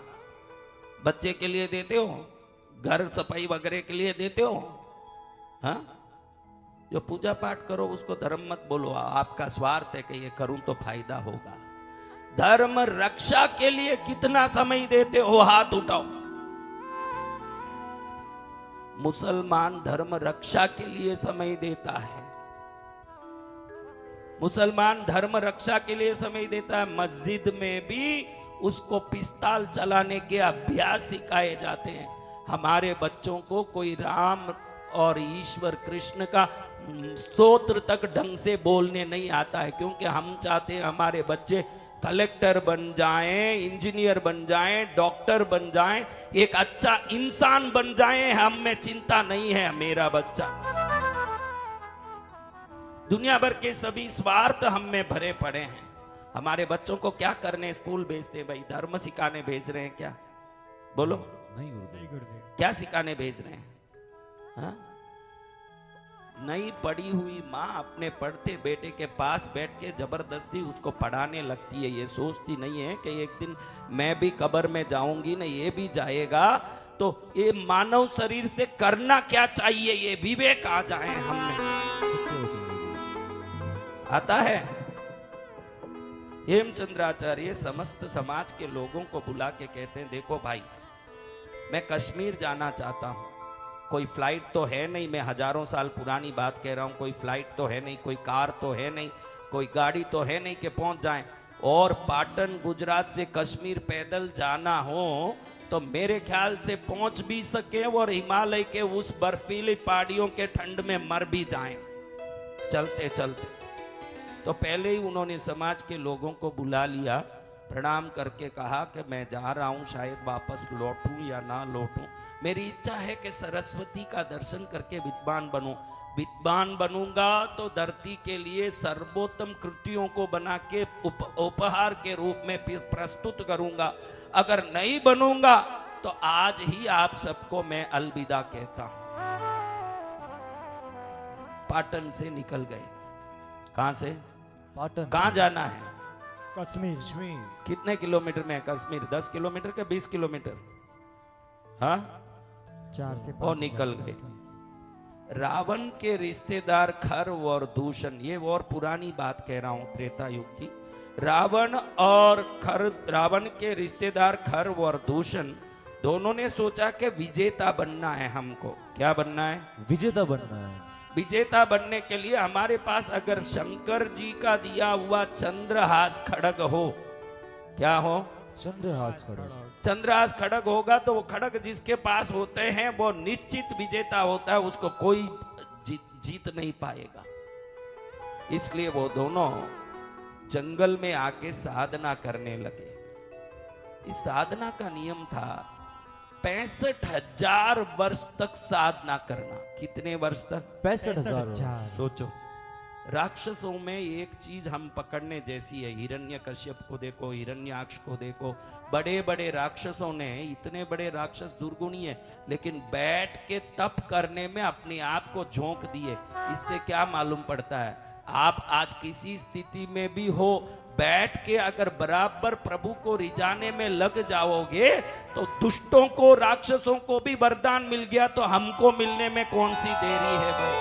बच्चे के लिए देते हो? घर सफाई वगैरह के लिए देते हो? हाँ, जो पूजा पाठ करो उसको धर्म मत बोलो, आपका स्वार्थ है कि ये करूं तो फायदा होगा। धर्म रक्षा के लिए कितना समय देते हो? हाथ उठाओ। मुसलमान धर्म रक्षा के लिए समय देता है, मुसलमान धर्म रक्षा के लिए समय देता है। मस्जिद में भी उसको पिस्तौल चलाने के अभ्यास सिखाए जाते हैं। हमारे बच्चों को कोई राम और ईश्वर कृष्ण का स्तोत्र तक ढंग से बोलने नहीं आता है, क्योंकि हम चाहते हैं हमारे बच्चे कलेक्टर बन जाएं, इंजीनियर बन जाएं, डॉक्टर बन जाएं, एक अच्छा इंसान बन जाएं। हम में चिंता नहीं है मेरा बच्चा। दुनिया भर के सभी स्वार्थ हम में भरे पड़े हैं। हमारे बच्चों को क्या करने स्कूल भेजते हैं भाई? धर्म सिखाने भेज रहे हैं क्या? बोलो नहीं गुरुदेव। क्या सिखाने भेज रहे हैं? हाँ? नई पढ़ी हुई माँ अपने पढ़ते बेटे के पास बैठ के जबरदस्ती उसको पढ़ाने लगती है। ये सोचती नहीं है कि एक दिन मैं भी कब्र में जाऊंगी ना, ये भी जाएगा, तो ये मानव शरीर से करना क्या चाहिए ये विवेक आ जाए हमें। आता है हेमचंद्राचार्य समस्त समाज के लोगों को बुला के कहते हैं, देखो भाई, मैं कश्मीर जाना चाहता हूं। कोई फ्लाइट तो है नहीं, मैं हजारों साल पुरानी बात कह रहा हूं। कोई फ्लाइट तो है नहीं, कोई कार तो है नहीं, कोई गाड़ी तो है नहीं कि पहुंच जाएं। और पाटन गुजरात से कश्मीर पैदल जाना हो तो मेरे ख्याल से पहुंच भी सके और हिमालय के उस बर्फीली पहाड़ियों के ठंड में मर भी जाएं चलते चलते। तो पहले ही उन्होंने समाज के लोगों को बुला लिया, प्रणाम करके कहा कि मैं जा रहा हूं, शायद वापस लौटूं या ना लौटूं। मेरी इच्छा है कि सरस्वती का दर्शन करके विद्वान बनूं। विद्वान बनूंगा तो धरती के लिए सर्वोत्तम कृतियों को बना के उपहार के रूप में प्रस्तुत करूंगा। अगर नहीं बनूंगा तो आज ही आप सबको मैं अलविदा कहता हूं। पाटन से निकल गए। कहां से? पाटन। कहां जाना है? कश्मीर। कश्मीर। कितने किलोमीटर में है कश्मीर? 10 किलोमीटर के 20 किलोमीटर? हाँ, 4 से 5 और निकल गए। रावण के रिश्तेदार खर्व और दूषण, ये और पुरानी बात कह रहा हूं, त्रेता युग की। रावण के रिश्तेदार खर्व और दूषण दोनों ने सोचा कि विजेता बनना है हमको। क्या बनना है? विजेता बनना है। विजेता बनने के लिए हमारे पास अगर शंकर जी का दिया हुआ चंद्रहास खड्ग हो, क्या हो? चंद्रहास खड्ग। चंद्रहास खड्ग होगा तो वो खड्ग जिसके पास होते हैं वो निश्चित विजेता होता है, उसको कोई जीत नहीं पाएगा। इसलिए वो दोनों जंगल में आके साधना करने लगे। इस साधना का नियम था 65,000 वर्ष तक साधना करना। कितने वर्ष तक? 65,000। सोचो, राक्षसों में एक चीज हम पकड़ने जैसी है। हिरण्यकश्यप को देखो, हिरण्याक्ष को देखो, बड़े बड़े राक्षसों ने, इतने बड़े राक्षस दुर्गुणी है, लेकिन बैठ के तप करने में अपने आप को झोंक दिए। इससे क्या मालूम पड़ता है? आप आज किसी स्थिति में भी हो, बैठ के अगर बराबर प्रभु को रिझाने में लग जाओगे तो दुष्टों को, राक्षसों को भी वरदान मिल गया, तो हमको मिलने में कौन सी देरी है भाई?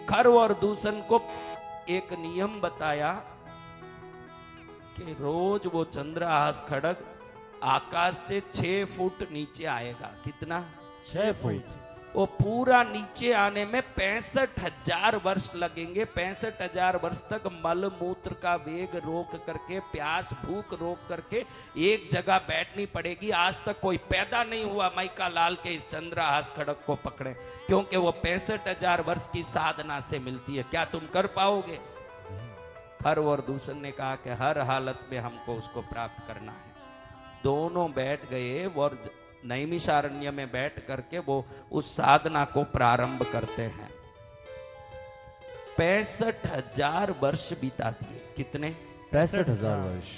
खर्व और दूषण को एक नियम बताया कि रोज वो चंद्रहास खड्ग आकाश से 6 फुट नीचे आएगा। कितना? 6 फुट। वो पूरा नीचे आने में 65,000 वर्ष लगेंगे। 65,000 वर्ष तक मल मूत्र का वेग रोक करके, प्यास भूख रोक करके एक जगह बैठनी पड़ेगी। आज तक कोई पैदा नहीं हुआ माइका लाल के इस चंद्रहास खड्ग को पकड़े, क्योंकि वो 65,000 वर्ष की साधना से मिलती है। क्या तुम कर पाओगे? खर्व और दूषण ने कहा कि हर हालत में हमको उसको प्राप्त करना है। दोनों बैठ गए और नैमिषारण्य में बैठ करके वो उस साधना को प्रारंभ करते हैं। 65,000 वर्ष बिता दिए। कितने? 65,000 वर्ष।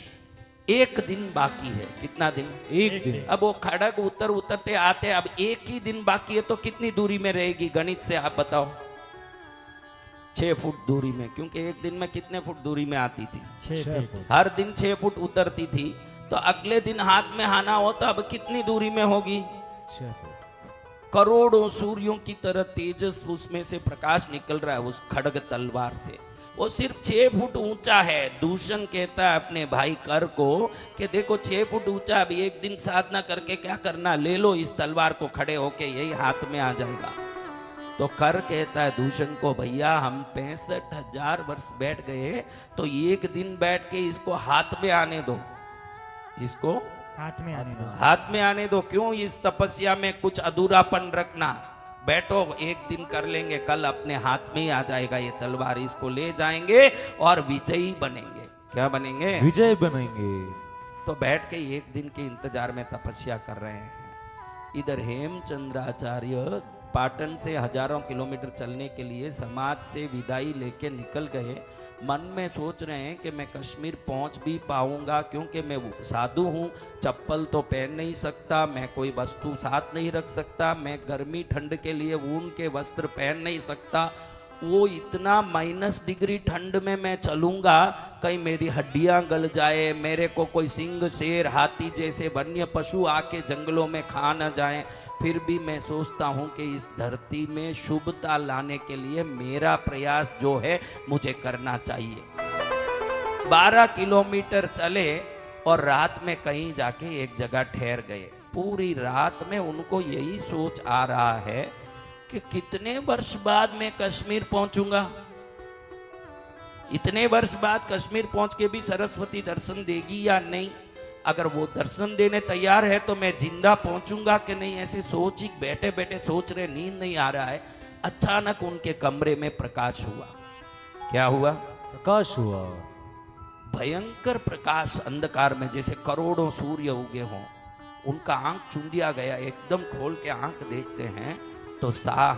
एक दिन बाकी है। कितना दिन? एक दिन। अब वो खड्ग उतरते आते, अब एक ही दिन बाकी है, तो कितनी दूरी में रहेगी? गणित से आप बताओ। 6 फुट दूरी में, क्योंकि एक दिन में कितने फुट दूरी में आती थी? 6 फुट। हर दिन 6 फुट उतरती थी, तो अगले दिन हाथ में आना हो तो अब कितनी दूरी में होगी? 6 फुट। करोड़ों सूर्यों की तरह तेजस उसमें से प्रकाश निकल रहा है उस खड्ग तलवार से। वो सिर्फ 6 फुट ऊंचा है। दूषण कहता है अपने भाई कर को कि देखो 6 फुट ऊंचा, अभी एक दिन साधना करके क्या करना, ले लो इस तलवार को, खड़े होके यही हाथ में आ जाएगा। तो कर कहता है दूषण को, भैया हम 65,000 वर्ष बैठ गए, तो एक दिन बैठ के इसको हाथ में आने दो, इसको हाथ में आने दो। हाथ में आने दो, क्यों इस तपस्या में कुछ अधूरापन रखना, बैठो एक दिन कर लेंगे, कल अपने हाथ में ही आ जाएगा ये तलवार, इसको ले जाएंगे और विजयी बनेंगे। क्या बनेंगे? विजय बनेंगे। तो बैठ के एक दिन के इंतजार में तपस्या कर रहे हैं। इधर हेमचंद्राचार्य पाटन से हजारों किलोमीटर चलने के लिए समाज से विदाई लेके निकल गए। मन में सोच रहे हैं कि मैं कश्मीर पहुंच भी पाऊंगा, क्योंकि मैं साधु हूं, चप्पल तो पहन नहीं सकता, मैं कोई वस्तु साथ नहीं रख सकता, मैं गर्मी ठंड के लिए ऊन के वस्त्र पहन नहीं सकता। वो इतना -डिग्री ठंड में मैं चलूंगा, कहीं मेरी हड्डियां गल जाए, मेरे को कोई सिंह शेर हाथी जैसे वन्य पशु आके जंगलों में खा न जाए। फिर भी मैं सोचता हूं कि इस धरती में शुभता लाने के लिए मेरा प्रयास जो है मुझे करना चाहिए। 12 किलोमीटर चले और रात में कहीं जाके एक जगह ठहर गए। पूरी रात में उनको यही सोच आ रहा है कि कितने वर्ष बाद मैं कश्मीर पहुंचूंगा, इतने वर्ष बाद कश्मीर पहुंच के भी सरस्वती दर्शन देगी या नहीं, अगर वो दर्शन देने तैयार है तो मैं जिंदा पहुंचूंगा कि नहीं, ऐसे सोच ही बैठे बैठे सोच रहे, नींद नहीं आ रहा है। अचानक उनके कमरे में प्रकाश हुआ। क्या हुआ? प्रकाश हुआ। भयंकर प्रकाश, अंधकार में जैसे करोड़ों सूर्य उगे हों। उनका आंख चूंदिया गया, एकदम खोल के आंख देखते हैं तो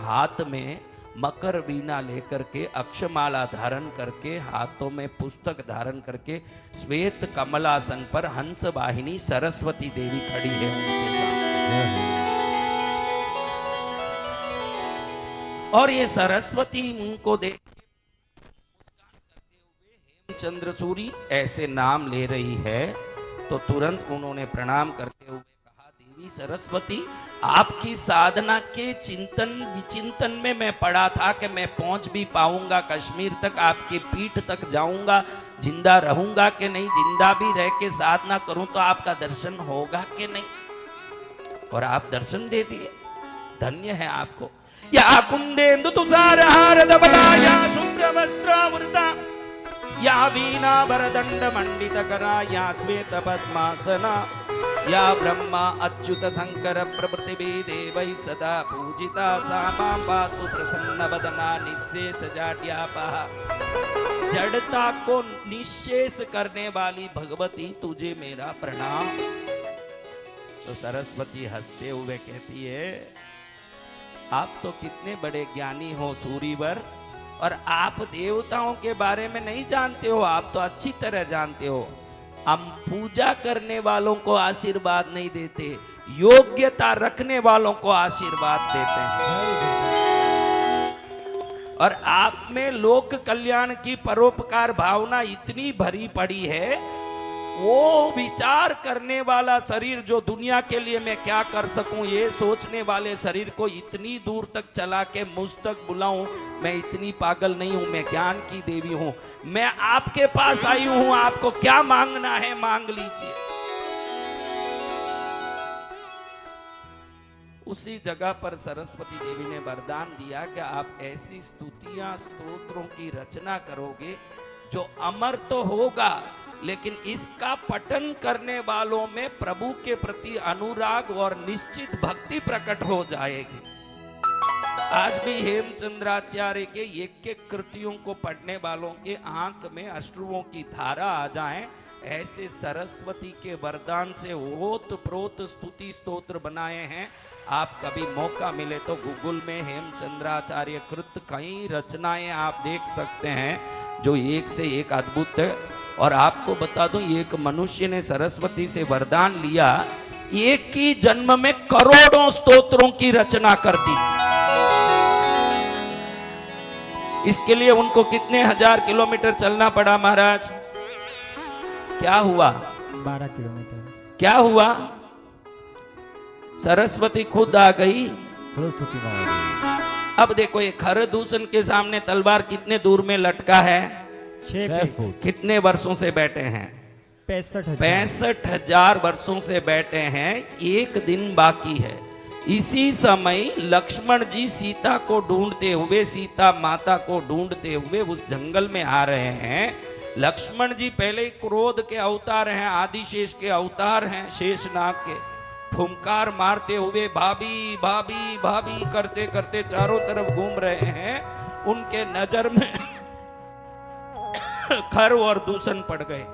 हाथ में मकर वीणा लेकर के, अक्षमाला धारण करके, हाथों में पुस्तक धारण करके, श्वेत कमलासन पर हंस वाहिनी सरस्वती देवी खड़ी है उनके साथ। और ये सरस्वती उनको देख मुस्कान करते हुए हेमचंद्र सूरी ऐसे नाम ले रही है, तो तुरंत उन्होंने प्रणाम करते हुए कहा, देवी सरस्वती, आपकी साधना के चिंतन विचिंतन में मैं पड़ा था कि मैं पहुंच भी पाऊंगा कश्मीर तक, आपकी पीठ तक जाऊंगा, जिंदा रहूंगा कि नहीं, जिंदा भी रह के साधना करूं तो आपका दर्शन होगा कि नहीं, और आप दर्शन दे दिए, धन्य है आपको। या कुंदेन्दु तुषार हार धवला, या शुभ्र वस्त्रावृता, या वीणा वरदंड मंडित करा, या श्वेत पद्मासना, या ब्रह्मा अच्युत शंकर प्रभृति देवै सदा पूजिता, सा मां पातु प्रसन्न वदना निशेष जाड्यापहा। जड़ता को निशेष करने वाली भगवती, तुझे मेरा प्रणाम। तो सरस्वती हंसते हुए कहती है, आप तो कितने बड़े ज्ञानी हो सूरीवर, और आप देवताओं के बारे में नहीं जानते हो, आप तो अच्छी तरह जानते हो, हम पूजा करने वालों को आशीर्वाद नहीं देते, योग्यता रखने वालों को आशीर्वाद देते हैं। और आप में लोक कल्याण की परोपकार भावना इतनी भरी पड़ी है, वो विचार करने वाला शरीर जो दुनिया के लिए मैं क्या कर सकूं, ये सोचने वाले शरीर को इतनी दूर तक चला के मुझ तक बुलाऊं, मैं इतनी पागल नहीं हूं, मैं ज्ञान की देवी हूं, मैं आपके पास आई हूं, आपको क्या मांगना है मांग लीजिए। उसी जगह पर सरस्वती देवी ने वरदान दिया कि आप ऐसी स्तुतियां स्तोत्रों की रचना करोगे जो अमर तो होगा, लेकिन इसका पठन करने वालों में प्रभु के प्रति अनुराग और निश्चित भक्ति प्रकट हो जाएगी। आज भी हेमचंद्राचार्य के एक कृतियों को पढ़ने वालों के आंख में अश्रुओं की धारा आ जाए, ऐसे सरस्वती के वरदान से ओत प्रोत स्तुति स्तोत्र बनाए हैं। आप कभी मौका मिले तो गूगल में हेमचंद्राचार्य कृत कई रचनाएं आप देख सकते हैं जो एक से एक अद्भुत है। और आपको बता दूं, एक मनुष्य ने सरस्वती से वरदान लिया, एक ही जन्म में करोड़ों स्तोत्रों की रचना कर दी। इसके लिए उनको कितने हजार किलोमीटर चलना पड़ा महाराज? क्या हुआ? 12 किलोमीटर। क्या हुआ? सरस्वती खुद आ गई। सरस्वती माँ। अब देखो, ये खर दूषण के सामने तलवार कितने दूर में लटका है, 6 6 फीट फुट। कितने वर्षों से बैठे हैं? 65,000 65,000 वर्षों से बैठे हैं। एक दिन बाकी है। इसी समय लक्ष्मण जी सीता को ढूंढते हुए, सीता माता को ढूंढते हुए उस जंगल में आ रहे हैं। लक्ष्मण जी पहले ही क्रोध के अवतार हैं, आदिशेष के अवतार हैं, शेषनाग के। फुंकार मारते हुए भाभी भाभी भाभी करते करते चारों तरफ घूम रहे हैं। उनके नजर में खर और दूषण पड़ गए।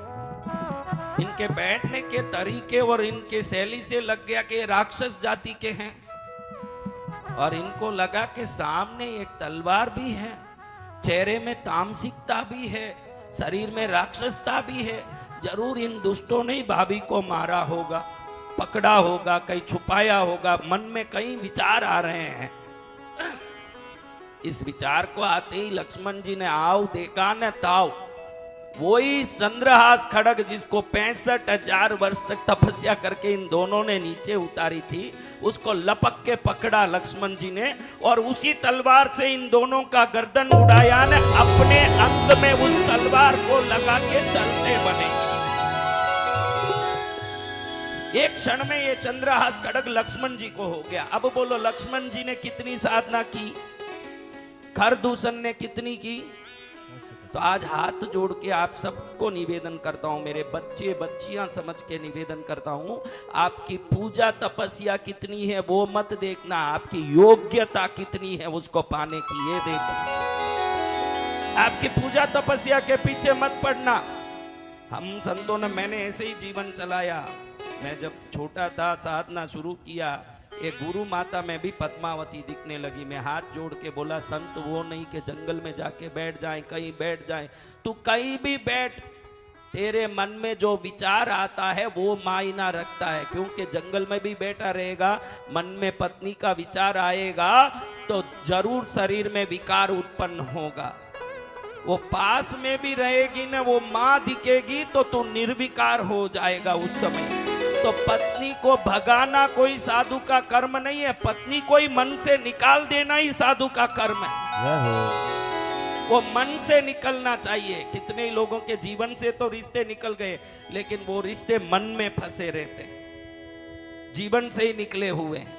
इनके बैठने के तरीके और इनके शैली से लग गया कि राक्षस जाति के हैं, और इनको लगा कि सामने एक तलवार भी है, चेहरे में तामसिकता भी है, शरीर में राक्षसता भी है। जरूर इन दुष्टों ने ही भाभी को मारा होगा, पकड़ा होगा, कहीं छुपाया होगा। मन में कई विचार आ रहे हैं। इस विचार को आते ही लक्ष्मण जी ने आओ देखा न ताव, वही चंद्रहास खड़ग जिसको 65,000 वर्ष तक तपस्या करके इन दोनों ने नीचे उतारी थी, उसको लपक के पकड़ा लक्ष्मण जी ने, और उसी तलवार से इन दोनों का गर्दन उड़ाया ने अपने अंग में उस तलवार को लगा के चलते बने। एक क्षण में ये चंद्रहास खड़ग लक्ष्मण जी को हो गया। अब बोलो लक्ष्मण जी ने कितनी साधना की, खरदूषण ने कितनी की? तो आज हाथ जोड़ के आप सबको निवेदन करता हूं, मेरे बच्चे बच्चियां समझ के निवेदन करता हूं, आपकी पूजा तपस्या कितनी है वो मत देखना, आपकी योग्यता कितनी है उसको पाने की ये देखना। आपकी पूजा तपस्या के पीछे मत पड़ना। हम संतों ने, मैंने ऐसे ही जीवन चलाया। मैं जब छोटा था साधना शुरू किया, एक गुरु माता में भी पद्मावती दिखने लगी। मैं हाथ जोड़ के बोला संत वो नहीं कि जंगल में जाके बैठ जाए, कहीं बैठ जाए। तू कहीं भी बैठ, तेरे मन में जो विचार आता है वो मायना रखता है, क्योंकि जंगल में भी बैठा रहेगा, मन में पत्नी का विचार आएगा तो जरूर शरीर में विकार उत्पन्न होगा। वो पास में भी रहेगी ना, वो माँ दिखेगी तो तू निर्विकार हो जाएगा उस समय। तो पत्नी को भगाना कोई साधु का कर्म नहीं है, पत्नी को ही मन से निकाल देना ही साधु का कर्म है। वो मन से निकलना चाहिए। कितने ही लोगों के जीवन से तो रिश्ते निकल गए, लेकिन वो रिश्ते मन में फंसे रहते, जीवन से ही निकले हुए हैं,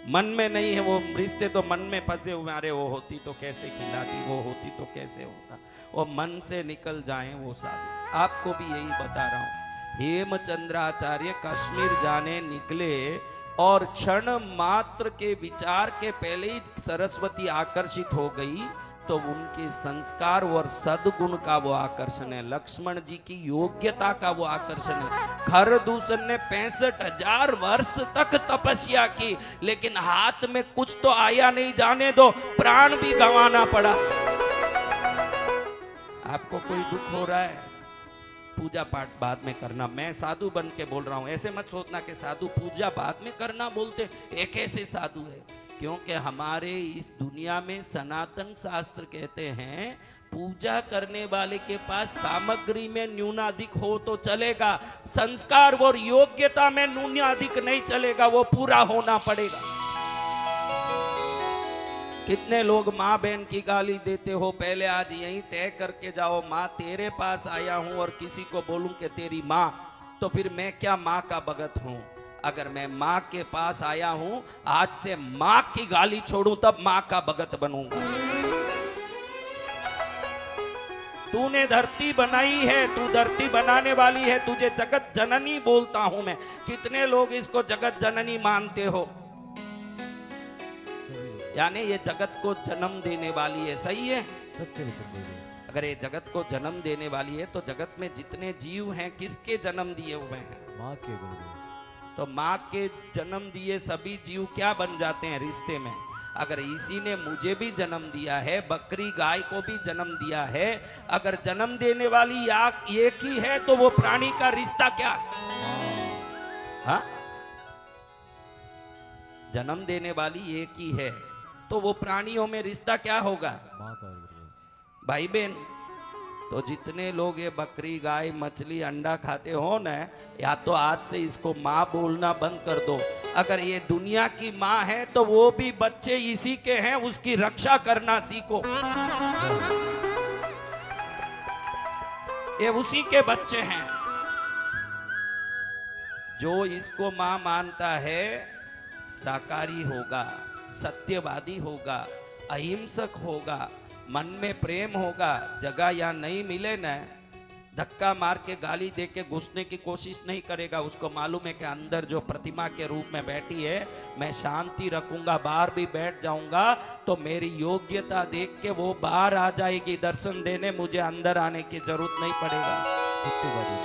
मन में नहीं है। वो रिश्ते तो मन में फंसे हुए, अरे वो होती तो कैसे खिलाती, वो होती तो कैसे होता। वो मन से निकल जाए वो साधु। आपको भी यही बता रहा हूं। हेमचंद्राचार्य कश्मीर जाने निकले और क्षण मात्र के विचार के पहले ही सरस्वती आकर्षित हो गई, तो उनके संस्कार और सद्गुण का वो आकर्षण है, लक्ष्मण जी की योग्यता का वो आकर्षण है। खरदूषण ने 65,000 वर्ष तक तपस्या की, लेकिन हाथ में कुछ तो आया नहीं, जाने दो प्राण भी गंवाना पड़ा। आपको कोई दुख हो रहा है, पूजा पाठ बाद में करना। मैं साधु बन के बोल रहा हूं, ऐसे मत सोचना कि साधु पूजा बाद में करना बोलते, एक ऐसे साधु है। क्योंकि हमारे इस दुनिया में सनातन शास्त्र कहते हैं पूजा करने वाले के पास सामग्री में न्यूनाधिक हो तो चलेगा, संस्कार और योग्यता में न्यूनाधिक नहीं चलेगा, वो पूरा होना पड़ेगा। कितने लोग माँ बहन की गाली देते हो, पहले आज यही तय करके जाओ माँ तेरे पास आया हूं और किसी को बोलूं कि तेरी माँ, तो फिर मैं क्या माँ का भगत हूं। अगर मैं माँ के पास आया हूं, आज से माँ की गाली छोड़ूं तब माँ का भगत बनूंगा। तूने धरती बनाई है, तू धरती बनाने वाली है, तुझे जगत जननी बोलता हूं मैं। कितने लोग इसको जगत जननी मानते हो, यानी ये जगत को जन्म देने वाली है, सही है। अगर ये जगत को जन्म देने वाली है तो जगत में जितने जीव हैं किसके जन्म दिए हुए हैं? माँ के गुरुदेव। तो माँ के जन्म दिए सभी जीव क्या बन जाते हैं रिश्ते में? अगर इसी ने मुझे भी जन्म दिया है, बकरी गाय को भी जन्म दिया है, अगर जन्म देने वाली एक ही है तो वो प्राणी का रिश्ता क्या? हाँ, जन्म देने वाली एक ही है तो वो प्राणियों में रिश्ता क्या होगा? माँ का गुरुदेव। भाई बहन, तो जितने लोग ये बकरी गाय मछली अंडा खाते हो ना, या तो आज से इसको माँ बोलना बंद कर दो। अगर ये दुनिया की माँ है तो वो भी बच्चे इसी के हैं, उसकी रक्षा करना सीखो। ये उसी के बच्चे हैं। जो इसको मां मानता है शाकाहारी होगा, सत्यवादी होगा, अहिंसक होगा, मन में प्रेम होगा। जगह या नहीं मिले न, धक्का मार के गाली दे के घुसने की कोशिश नहीं करेगा। उसको मालूम है कि अंदर जो प्रतिमा के रूप में बैठी है, मैं शांति रखूंगा, बाहर भी बैठ जाऊंगा तो मेरी योग्यता देख के वो बाहर आ जाएगी दर्शन देने, मुझे अंदर आने की जरूरत नहीं पड़ेगा।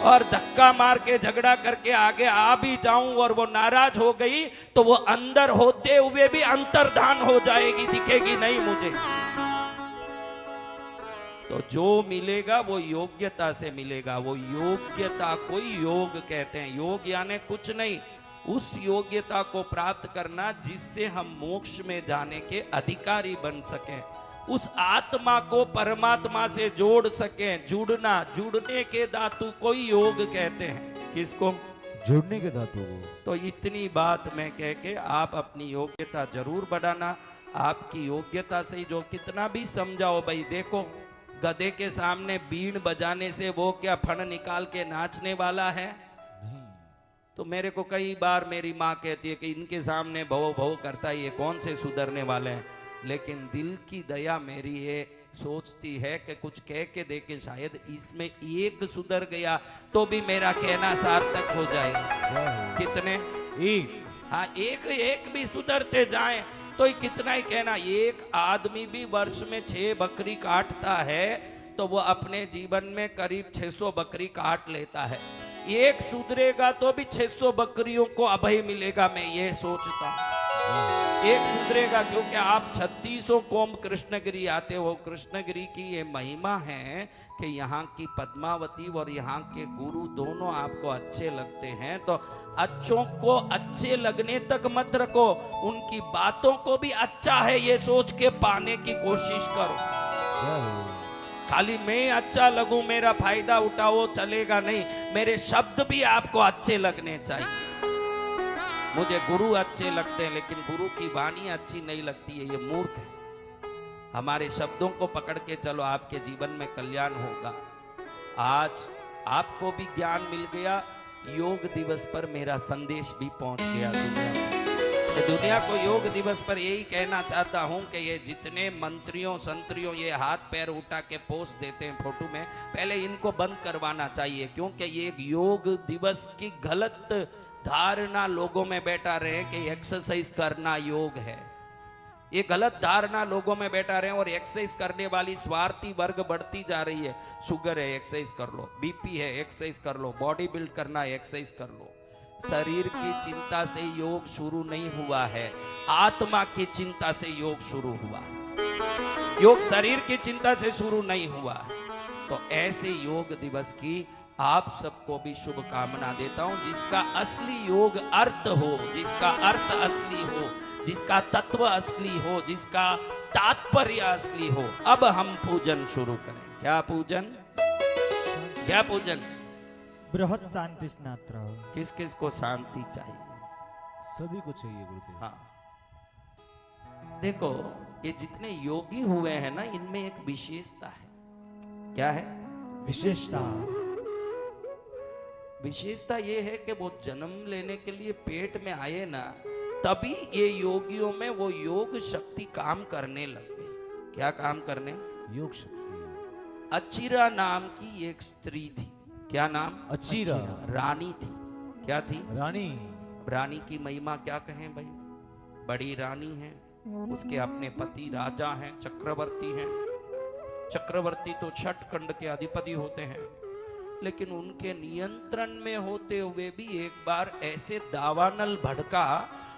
और धक्का मार के झगड़ा करके आगे आ भी जाऊं और वो नाराज हो गई तो वो अंदर होते हुए भी अंतर्धान हो जाएगी, दिखेगी नहीं मुझे। तो जो मिलेगा वो योग्यता से मिलेगा। वो योग्यता को योग कहते हैं। योग यानी कुछ नहीं, उस योग्यता को प्राप्त करना जिससे हम मोक्ष में जाने के अधिकारी बन सकें, उस आत्मा को परमात्मा से जोड़ सकें। जुड़ना, जुड़ने के धातु को योग कहते हैं। किसको? जुड़ने के धातु को। तो इतनी बात मैं कह के आप अपनी योग्यता जरूर बढ़ाना। आपकी योग्यता से जो कितना भी समझाओ, भाई देखो गधे के सामने बीन बजाने से वो क्या फण निकाल के नाचने वाला है? नहीं। तो मेरे को कई बार मेरी माँ कहती है कि इनके सामने भव भव करता है, ये कौन से सुधरने वाले हैं। लेकिन दिल की दया मेरी ये सोचती है कि कुछ कह के देखे, शायद इसमें एक सुधर गया तो भी मेरा कहना सार्थक हो जाएगा। कितने? एक। हाँ, एक भी सुधरते जाएं तो कितना ही कहना। एक आदमी भी वर्ष में 6 बकरी काटता है तो वो अपने जीवन में करीब 600 बकरी काट लेता है। एक सुधरेगा तो भी 600 बकरियों को अभय मिलेगा, मैं ये सोचता हूँ। एक सुधरेगा क्योंकि आप 36 कोम कृष्णगिरी आते हो। कृष्णगिरी की ये महिमा है कि यहाँ की पद्मावती और यहाँ के गुरु दोनों आपको अच्छे लगते हैं, तो अच्छों को अच्छे लगने तक मत रखो, उनकी बातों को भी अच्छा है ये सोच के पाने की कोशिश करो। खाली मैं अच्छा लगूं, मेरा फायदा उठाओ, चलेगा नहीं। मेरे शब्द भी आपको अच्छे लगने चाहिए। मुझे गुरु अच्छे लगते हैं लेकिन गुरु की वाणी अच्छी नहीं लगती है, ये मूर्ख है। हमारे शब्दों को पकड़ के चलो, आपके जीवन में कल्याण होगा। आज आपको भी ज्ञान मिल गया, योग दिवस पर मेरा संदेश भी पहुंच गया दुनिया को। योग दिवस पर यही कहना चाहता हूं कि ये जितने मंत्रियों संतरियों ये हाथ पैर उठा के पोस्ट देते हैं फोटो में, पहले इनको बंद करवाना चाहिए। क्योंकि ये एक योग दिवस की गलत धारणा लोगों में बैठा रहे कि एक्सरसाइज करना योग है। ये गलत धारणा लोगों में बैठा रहे और एक्सरसाइज करने वाली स्वार्थी वर्ग बढ़ती जा रही है। शुगर है, एक्सरसाइज कर लो। बीपी है, एक्सरसाइज कर लो। बॉडी बिल्ड करना है, एक्सरसाइज कर लो। शरीर की चिंता से योग शुरू नहीं हुआ है, आत्मा की चिंता से योग शुरू हुआ। योग शरीर की चिंता से शुरू नहीं हुआ। तो ऐसे योग दिवस की आप सबको भी शुभकामना देता हूं, जिसका असली योग अर्थ हो, जिसका अर्थ असली हो, जिसका तत्व असली हो, जिसका तात्पर्य असली हो। अब हम पूजन शुरू करें। क्या पूजन? क्या पूजन? बृहत शांति स्नात्र। किस किस को शांति चाहिए? सभी को चाहिए गुरुदेव। हाँ, देखो ये जितने योगी हुए हैं ना, इनमें एक विशेषता है। क्या है विशेषता? विशेषता ये है कि वो जन्म लेने के लिए पेट में आए ना, तभी ये योगियों में वो योग शक्ति काम करने लग गई। क्या काम करने? योग शक्ति। अचिरा नाम की एक स्त्री थी। क्या नाम? अचिरा। रानी थी। क्या थी? रानी। रानी की महिमा क्या कहें भाई, बड़ी रानी है। उसके अपने पति राजा हैं, चक्रवर्ती हैं। चक्रवर्ती तो 6 खंड के अधिपति होते हैं, लेकिन उनके नियंत्रण में होते हुए भी एक बार ऐसे दावानल भड़का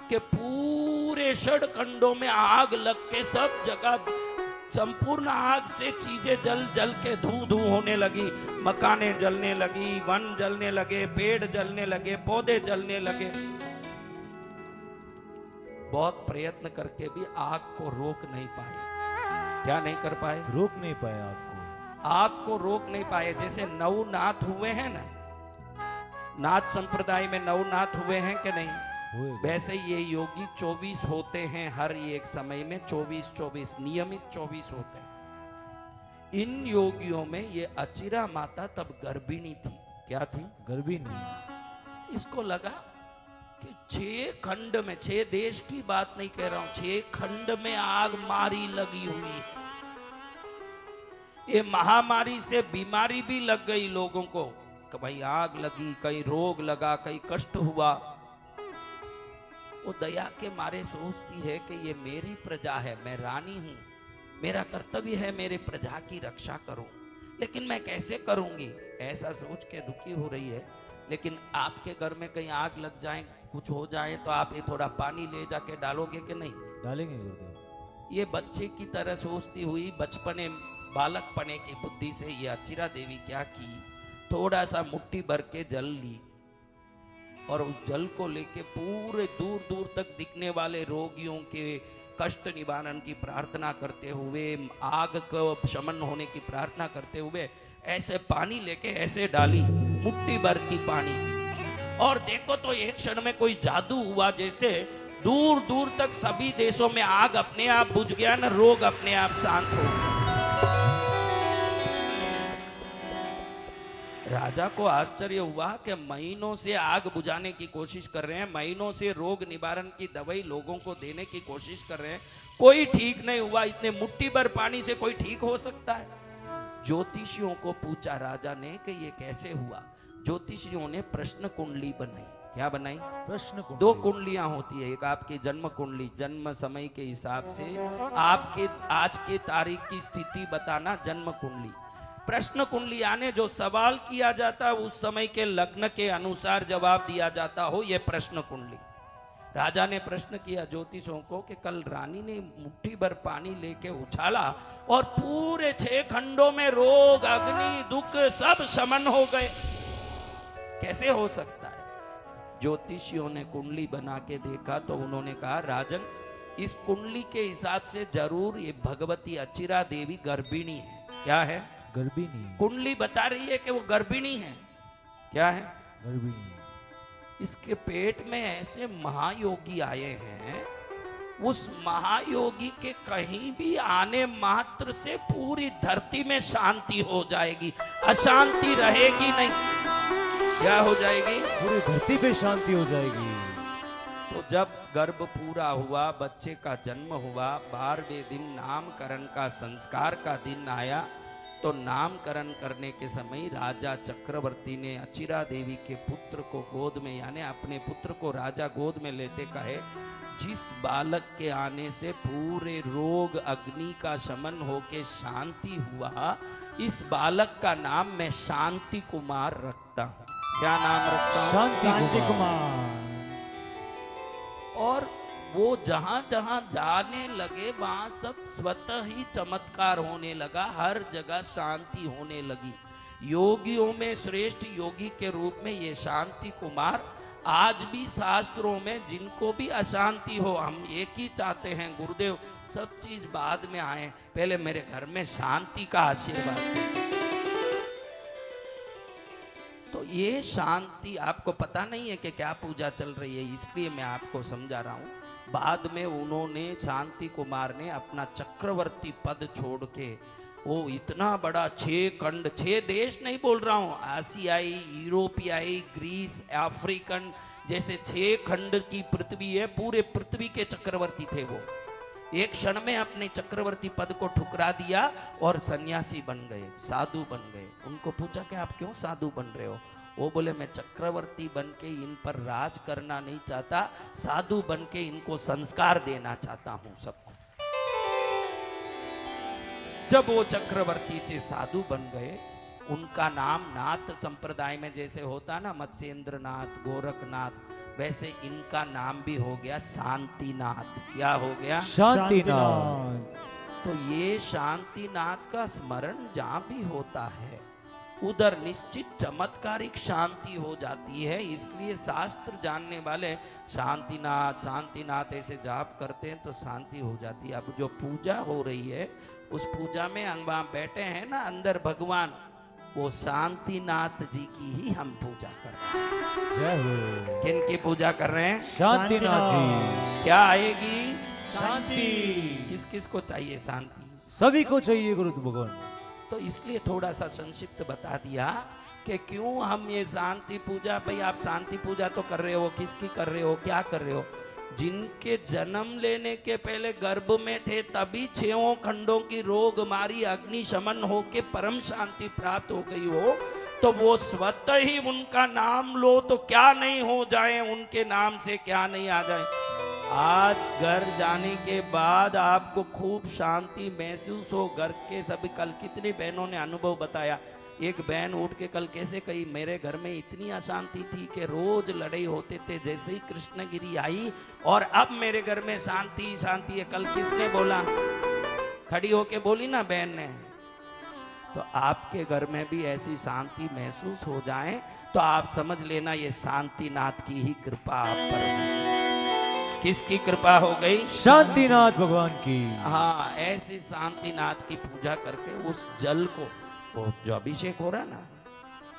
कि पूरे 6 खंडों में आग लग के सब जगह संपूर्ण आग से चीजें जल जल के धू धू होने लगी। मकाने जलने लगी, वन जलने लगे, पेड़ जलने लगे, पौधे जलने लगे। बहुत प्रयत्न करके भी आग को रोक नहीं पाए। क्या नहीं कर पाए? रोक नहीं पाए आपको। आग को रोक नहीं पाए। जैसे नवनाथ हुए हैं ना, नाथ संप्रदाय में नवनाथ हुए हैं कि नहीं, वैसे ये योगी 24 होते हैं। हर एक समय में 24 नियमित 24 होते हैं। इन योगियों में ये अचिरा माता तब गर्भिणी थी। क्या थी? गर्भिणी। इसको लगा कि 6 खंड में, 6 देश की बात नहीं कह रहा हूं, 6 खंड में आग मारी लगी हुई। ये महामारी से बीमारी भी लग गई लोगों को, कहीं आग लगी, कहीं रोग लगा, कहीं कष्ट हुआ। वो दया के मारे सोचती है कि ये मेरी प्रजा है, मैं रानी हूं, मेरा कर्तव्य है मेरे प्रजा की रक्षा करूं, लेकिन मैं कैसे करूंगी, ऐसा सोच के दुखी हो रही है। लेकिन आपके घर में कहीं आग लग जाए, कुछ हो जाए, तो आप ये थोड़ा पानी ले जाके डालोगे कि नहीं? डालेंगे गुरुदेव। ये बच्चे की तरह सोचती हुई बचपने बालकपने की बुद्धि से ये अचिरा देवी क्या की, थोड़ा सा मुट्ठी भर के जल ली और उस जल को लेके पूरे दूर दूर तक दिखने वाले रोगियों के कष्ट निवारण की प्रार्थना करते हुए, आग को शमन होने की प्रार्थना करते हुए ऐसे पानी लेके ऐसे डाली, मुट्ठी भर की पानी। और देखो तो एक क्षण में कोई जादू हुआ, जैसे दूर दूर तक सभी देशों में आग अपने आप बुझ गया ना, रोग अपने आप शांत हो गए। राजा को आश्चर्य हुआ कि महीनों से आग बुझाने की कोशिश कर रहे हैं, महीनों से रोग निवारण की दवाई लोगों को देने की कोशिश कर रहे हैं, कोई ठीक नहीं हुआ। इतने मुट्ठी भर पानी से कोई ठीक हो सकता है? ज्योतिषियों को पूछा राजा ने कि ये कैसे हुआ। ज्योतिषियों ने प्रश्न कुंडली बनाई। क्या बनाई? प्रश्न कुंडली। 2 कुंडलियां होती है, एक आपकी जन्म कुंडली, जन्म समय के हिसाब से आपके आज के तारीख की स्थिति बताना, जन्म कुंडली। प्रश्न कुंडली यानी जो सवाल किया जाता है उस समय के लग्न के अनुसार जवाब दिया जाता हो, यह प्रश्न कुंडली। राजा ने प्रश्न किया ज्योतिषों को कि कल रानी ने मुट्ठी भर पानी लेके उछाला और पूरे 6 खंडों में रोग, अग्नि, दुख सब शमन हो गए, कैसे हो सकता है? ज्योतिषियों ने कुंडली बना के देखा तो उन्होंने कहा, राजन, इस कुंडली के हिसाब से जरूर ये भगवती अचिरा देवी गर्भिणी है। क्या है? गर्भिणी। कुंडली बता रही है कि वो गर्भिणी है। क्या है? गर्भिणी। इसके पेट में ऐसे महायोगी आए हैं, उस महायोगी के कहीं भी आने मात्र से पूरी धरती में शांति हो जाएगी, अशांति रहेगी नहीं। क्या हो जाएगी? पूरी धरती पे शांति हो जाएगी। तो जब गर्भ पूरा हुआ, बच्चे का जन्म हुआ, 12वें दिन नामकरण का संस्कार का दिन आया, तो नामकरण करने के समय राजा चक्रवर्ती ने अचिरा देवी के पुत्र को गोद में, यानी अपने पुत्र को राजा गोद में लेते कहे, जिस बालक के आने से पूरे रोग अग्नि का शमन होके शांति हुआ, इस बालक का नाम मैं शांति कुमार रखता हूं। क्या नाम रखता हूं? शांति कुमार। और वो जहां जहां जाने लगे वहां सब स्वतः ही चमत्कार होने लगा, हर जगह शांति होने लगी। योगियों में श्रेष्ठ योगी के रूप में ये शांति कुमार आज भी शास्त्रों में, जिनको भी अशांति हो, हम एक ही चाहते हैं गुरुदेव, सब चीज बाद में आए, पहले मेरे घर में शांति का आशीर्वाद दे। तो ये शांति, आपको पता नहीं है कि क्या पूजा चल रही है, इसलिए मैं आपको समझा रहा हूं। बाद में उन्होंने, शांति कुमार ने अपना चक्रवर्ती पद छोड़ के, वो इतना बड़ा 6 खंड, 6 देश नहीं बोल रहा हूं, आसियाई, यूरोपियाई, ग्रीस, अफ्रीकन, जैसे 6 खंड की पृथ्वी है, पूरे पृथ्वी के चक्रवर्ती थे वो। एक क्षण में अपने चक्रवर्ती पद को ठुकरा दिया और सन्यासी बन गए, साधु बन गए। उनको पूछा कि आप क्यों साधु बन रहे हो? वो बोले, मैं चक्रवर्ती बन के इन पर राज करना नहीं चाहता, साधु बन के इनको संस्कार देना चाहता हूं सबको। जब वो चक्रवर्ती से साधु बन गए, उनका नाम नाथ संप्रदाय में जैसे होता ना, मत्स्येंद्र नाथ, गोरखनाथ, वैसे इनका नाम भी हो गया शांतिनाथ। क्या हो गया? शांतिनाथ। तो ये शांतिनाथ का स्मरण जहां भी होता है उधर निश्चित चमत्कारिक शांति हो जाती है। इसलिए शास्त्र जानने वाले शांतिनाथ शांतिनाथ ऐसे जाप करते हैं तो शांति हो जाती है। अब जो पूजा हो रही है उस पूजा में हम वहां बैठे हैं ना अंदर भगवान, वो शांतिनाथ जी की ही हम पूजा कर रहे हैं। जय हो। किन की पूजा कर रहे हैं? शांतिनाथ जी। क्या आएगी? शांति। किस किस को चाहिए शांति? सभी को चाहिए गुरु भगवान। तो इसलिए थोड़ा सा संक्षिप्त बता दिया कि क्यों हम ये शांति पूजा, भाई आप शांति पूजा तो कर रहे हो, किसकी कर रहे हो, क्या कर रहे हो? जिनके जन्म लेने के पहले गर्भ में थे तभी छहों खंडों की रोग मारी अग्नि शमन हो के परम शांति प्राप्त हो गई हो, तो वो स्वतः ही उनका नाम लो तो क्या नहीं हो जाए, उनके नाम से क्या नहीं आ जाए। आज घर जाने के बाद आपको खूब शांति महसूस हो। घर के सभी, कल कितनी बहनों ने अनुभव बताया। एक बहन उठ के कल कैसे कही, मेरे घर में इतनी अशांति थी कि रोज लड़ाई होते थे, जैसे ही कृष्णगिरी आई और अब मेरे घर में शांति शांति है। कल किसने बोला? खड़ी होके बोली ना बहन ने। तो आपके घर में भी ऐसी शांति महसूस हो जाए तो आप समझ लेना ये शांतिनाथ की ही कृपा आप पर। किसकी कृपा हो गई? शांतिनाथ भगवान की। हाँ, ऐसी शांतिनाथ की पूजा करके उस जल को, वो जो अभिषेक हो रहा है ना,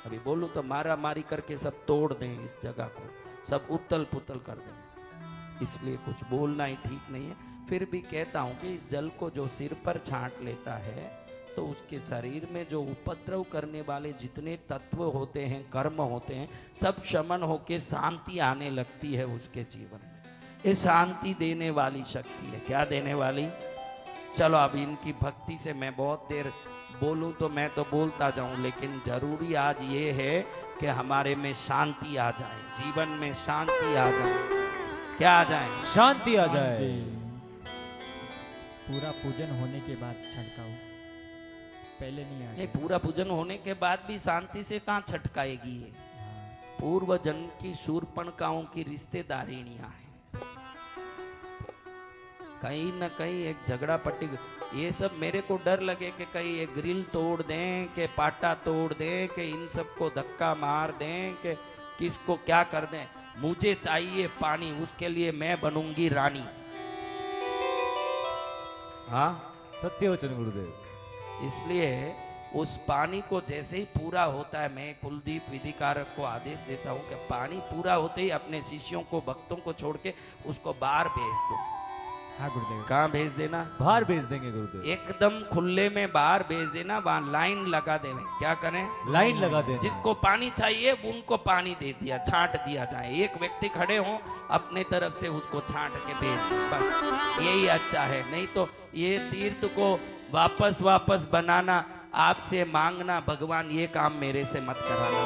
अभी बोलूं तो मारा मारी करके सब तोड़ दें, इस जगह को सब उतल पुतल कर दें, इसलिए कुछ बोलना ही ठीक नहीं है। फिर भी कहता हूं कि इस जल को जो सिर पर छांट लेता है तो उसके शरीर में जो उपद्रव करने वाले जितने तत्व होते हैं, कर्म होते हैं, सब शमन होके शांति आने लगती है उसके जीवन में। ये शांति देने वाली शक्ति है। क्या देने वाली? चलो अब इनकी भक्ति से मैं बहुत देर बोलूं तो मैं तो बोलता जाऊं, लेकिन जरूरी आज ये है कि हमारे में शांति आ जाए, जीवन में शांति आ जाए। क्या आ जाए? शांति आ जाए। पूरा पूजन होने के बाद छटकाओ, पहले नहीं नहीं, आए। पूरा पूजन होने के बाद भी शांति से कहाँ छटकाएगी ये? पूर्व जन्म की शूर्पणखाओं की रिश्तेदारिणियां हैं, कहीं न कहीं एक झगड़ा पट्टी। ये सब मेरे को डर लगे कि कहीं ये ग्रिल तोड़ दें, कि पाटा तोड़ दें, कि इन सबको धक्का मार दें, कि किसको क्या कर दें। मुझे चाहिए पानी, उसके लिए मैं बनूंगी रानी। हाँ, सत्य वचन गुरुदेव। इसलिए उस पानी को जैसे ही पूरा होता है, मैं कुलदीप विधिकारक को आदेश देता हूं कि पानी पूरा होते ही अपने शिष्यों को, भक्तों को छोड़ के उसको बाहर भेज दो। हाँ गुरुदेव। कहाँ भेज देना? बाहर भेज देंगे गुरुदेव। एकदम खुले में बाहर भेज देना, वहां लाइन लगा देवे। क्या करें? लाइन लगा देना। जिसको पानी चाहिए उनको पानी दे दिया, छांट दिया जाए। एक व्यक्ति खड़े हो, अपने तरफ से उसको छांट के भेज दो, बस यही अच्छा है। नहीं तो ये तीर्थ को वापस वापस बनाना, आपसे मांगना, भगवान ये काम मेरे से मत कराना।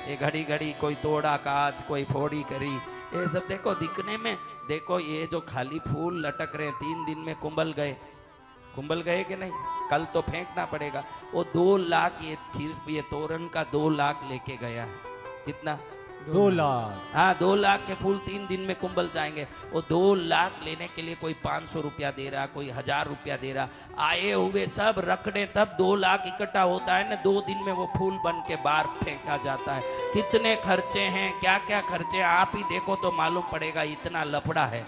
ये घड़ी घड़ी कोई तोड़ा कांच, कोई फोड़ी करी, ये सब देखो दिखने में। देखो ये जो खाली फूल लटक रहे, 3 दिन में कुंभल गए कि नहीं? कल तो फेंकना पड़ेगा। वो 2 लाख ये तोरण का 2 लाख लेके गया है। कितना? 2 लाख। हाँ, 2 लाख के फूल 3 दिन में कुंभल जाएंगे। वो 2 लाख लेने के लिए कोई 500 रुपया दे रहा, कोई 1000 रुपया दे रहा। आए हुए सब रखने तब 2 लाख इकट्ठा होता है ना, 2 दिन में वो फूल बन के बाहर फेंका जाता है। कितने खर्चे हैं, क्या क्या खर्चे, आप ही देखो तो मालूम पड़ेगा, इतना लफड़ा है।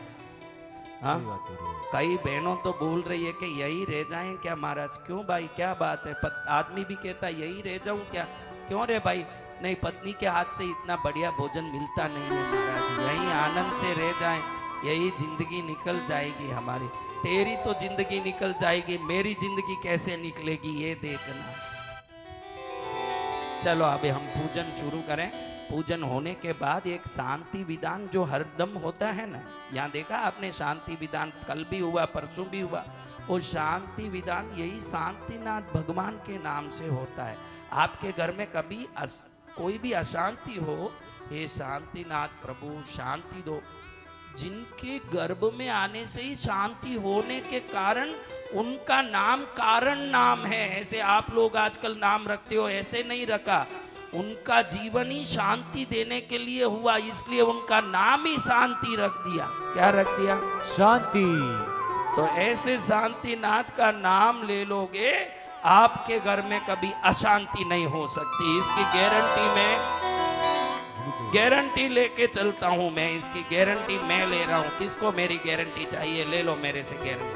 हाँ, कई बहनों तो बोल रही है कि यही रह जाएं क्या महाराज? क्यों भाई, क्या बात है? आदमी भी कहता है यही रह जाऊं क्या? क्यों रे भाई? नहीं, पत्नी के हाथ से इतना बढ़िया भोजन मिलता नहीं है महाराज, यही आनंद से रह जाएं, यही जिंदगी निकल जाएगी हमारी। तेरी तो जिंदगी निकल जाएगी, मेरी जिंदगी कैसे निकलेगी ये देखना। चलो अभी हम पूजन शुरू करें। पूजन होने के बाद एक शांति विधान जो हरदम होता है ना, यहाँ देखा आपने शांति विधान, कल भी हुआ, परसों भी हुआ। वो शांति विधान यही शांतिनाथ भगवान के नाम से होता है। आपके घर में कभी कोई भी अशांति हो, हे शांतिनाथ प्रभु शांति दो। जिनके गर्भ में आने से ही शांति होने के कारण उनका नाम कारण नाम है। ऐसे आप लोग आजकल नाम रखते हो, ऐसे नहीं रखा। उनका जीवन ही शांति देने के लिए हुआ, इसलिए उनका नाम ही शांति रख दिया। क्या रख दिया? शांति। तो ऐसे शांतिनाथ का नाम ले लोगे, आपके घर में कभी अशांति नहीं हो सकती। इसकी गारंटी लेके चलता हूं मैं, इसकी गारंटी मैं ले रहा हूं। किसको मेरी गारंटी चाहिए? ले लो मेरे से गारंटी।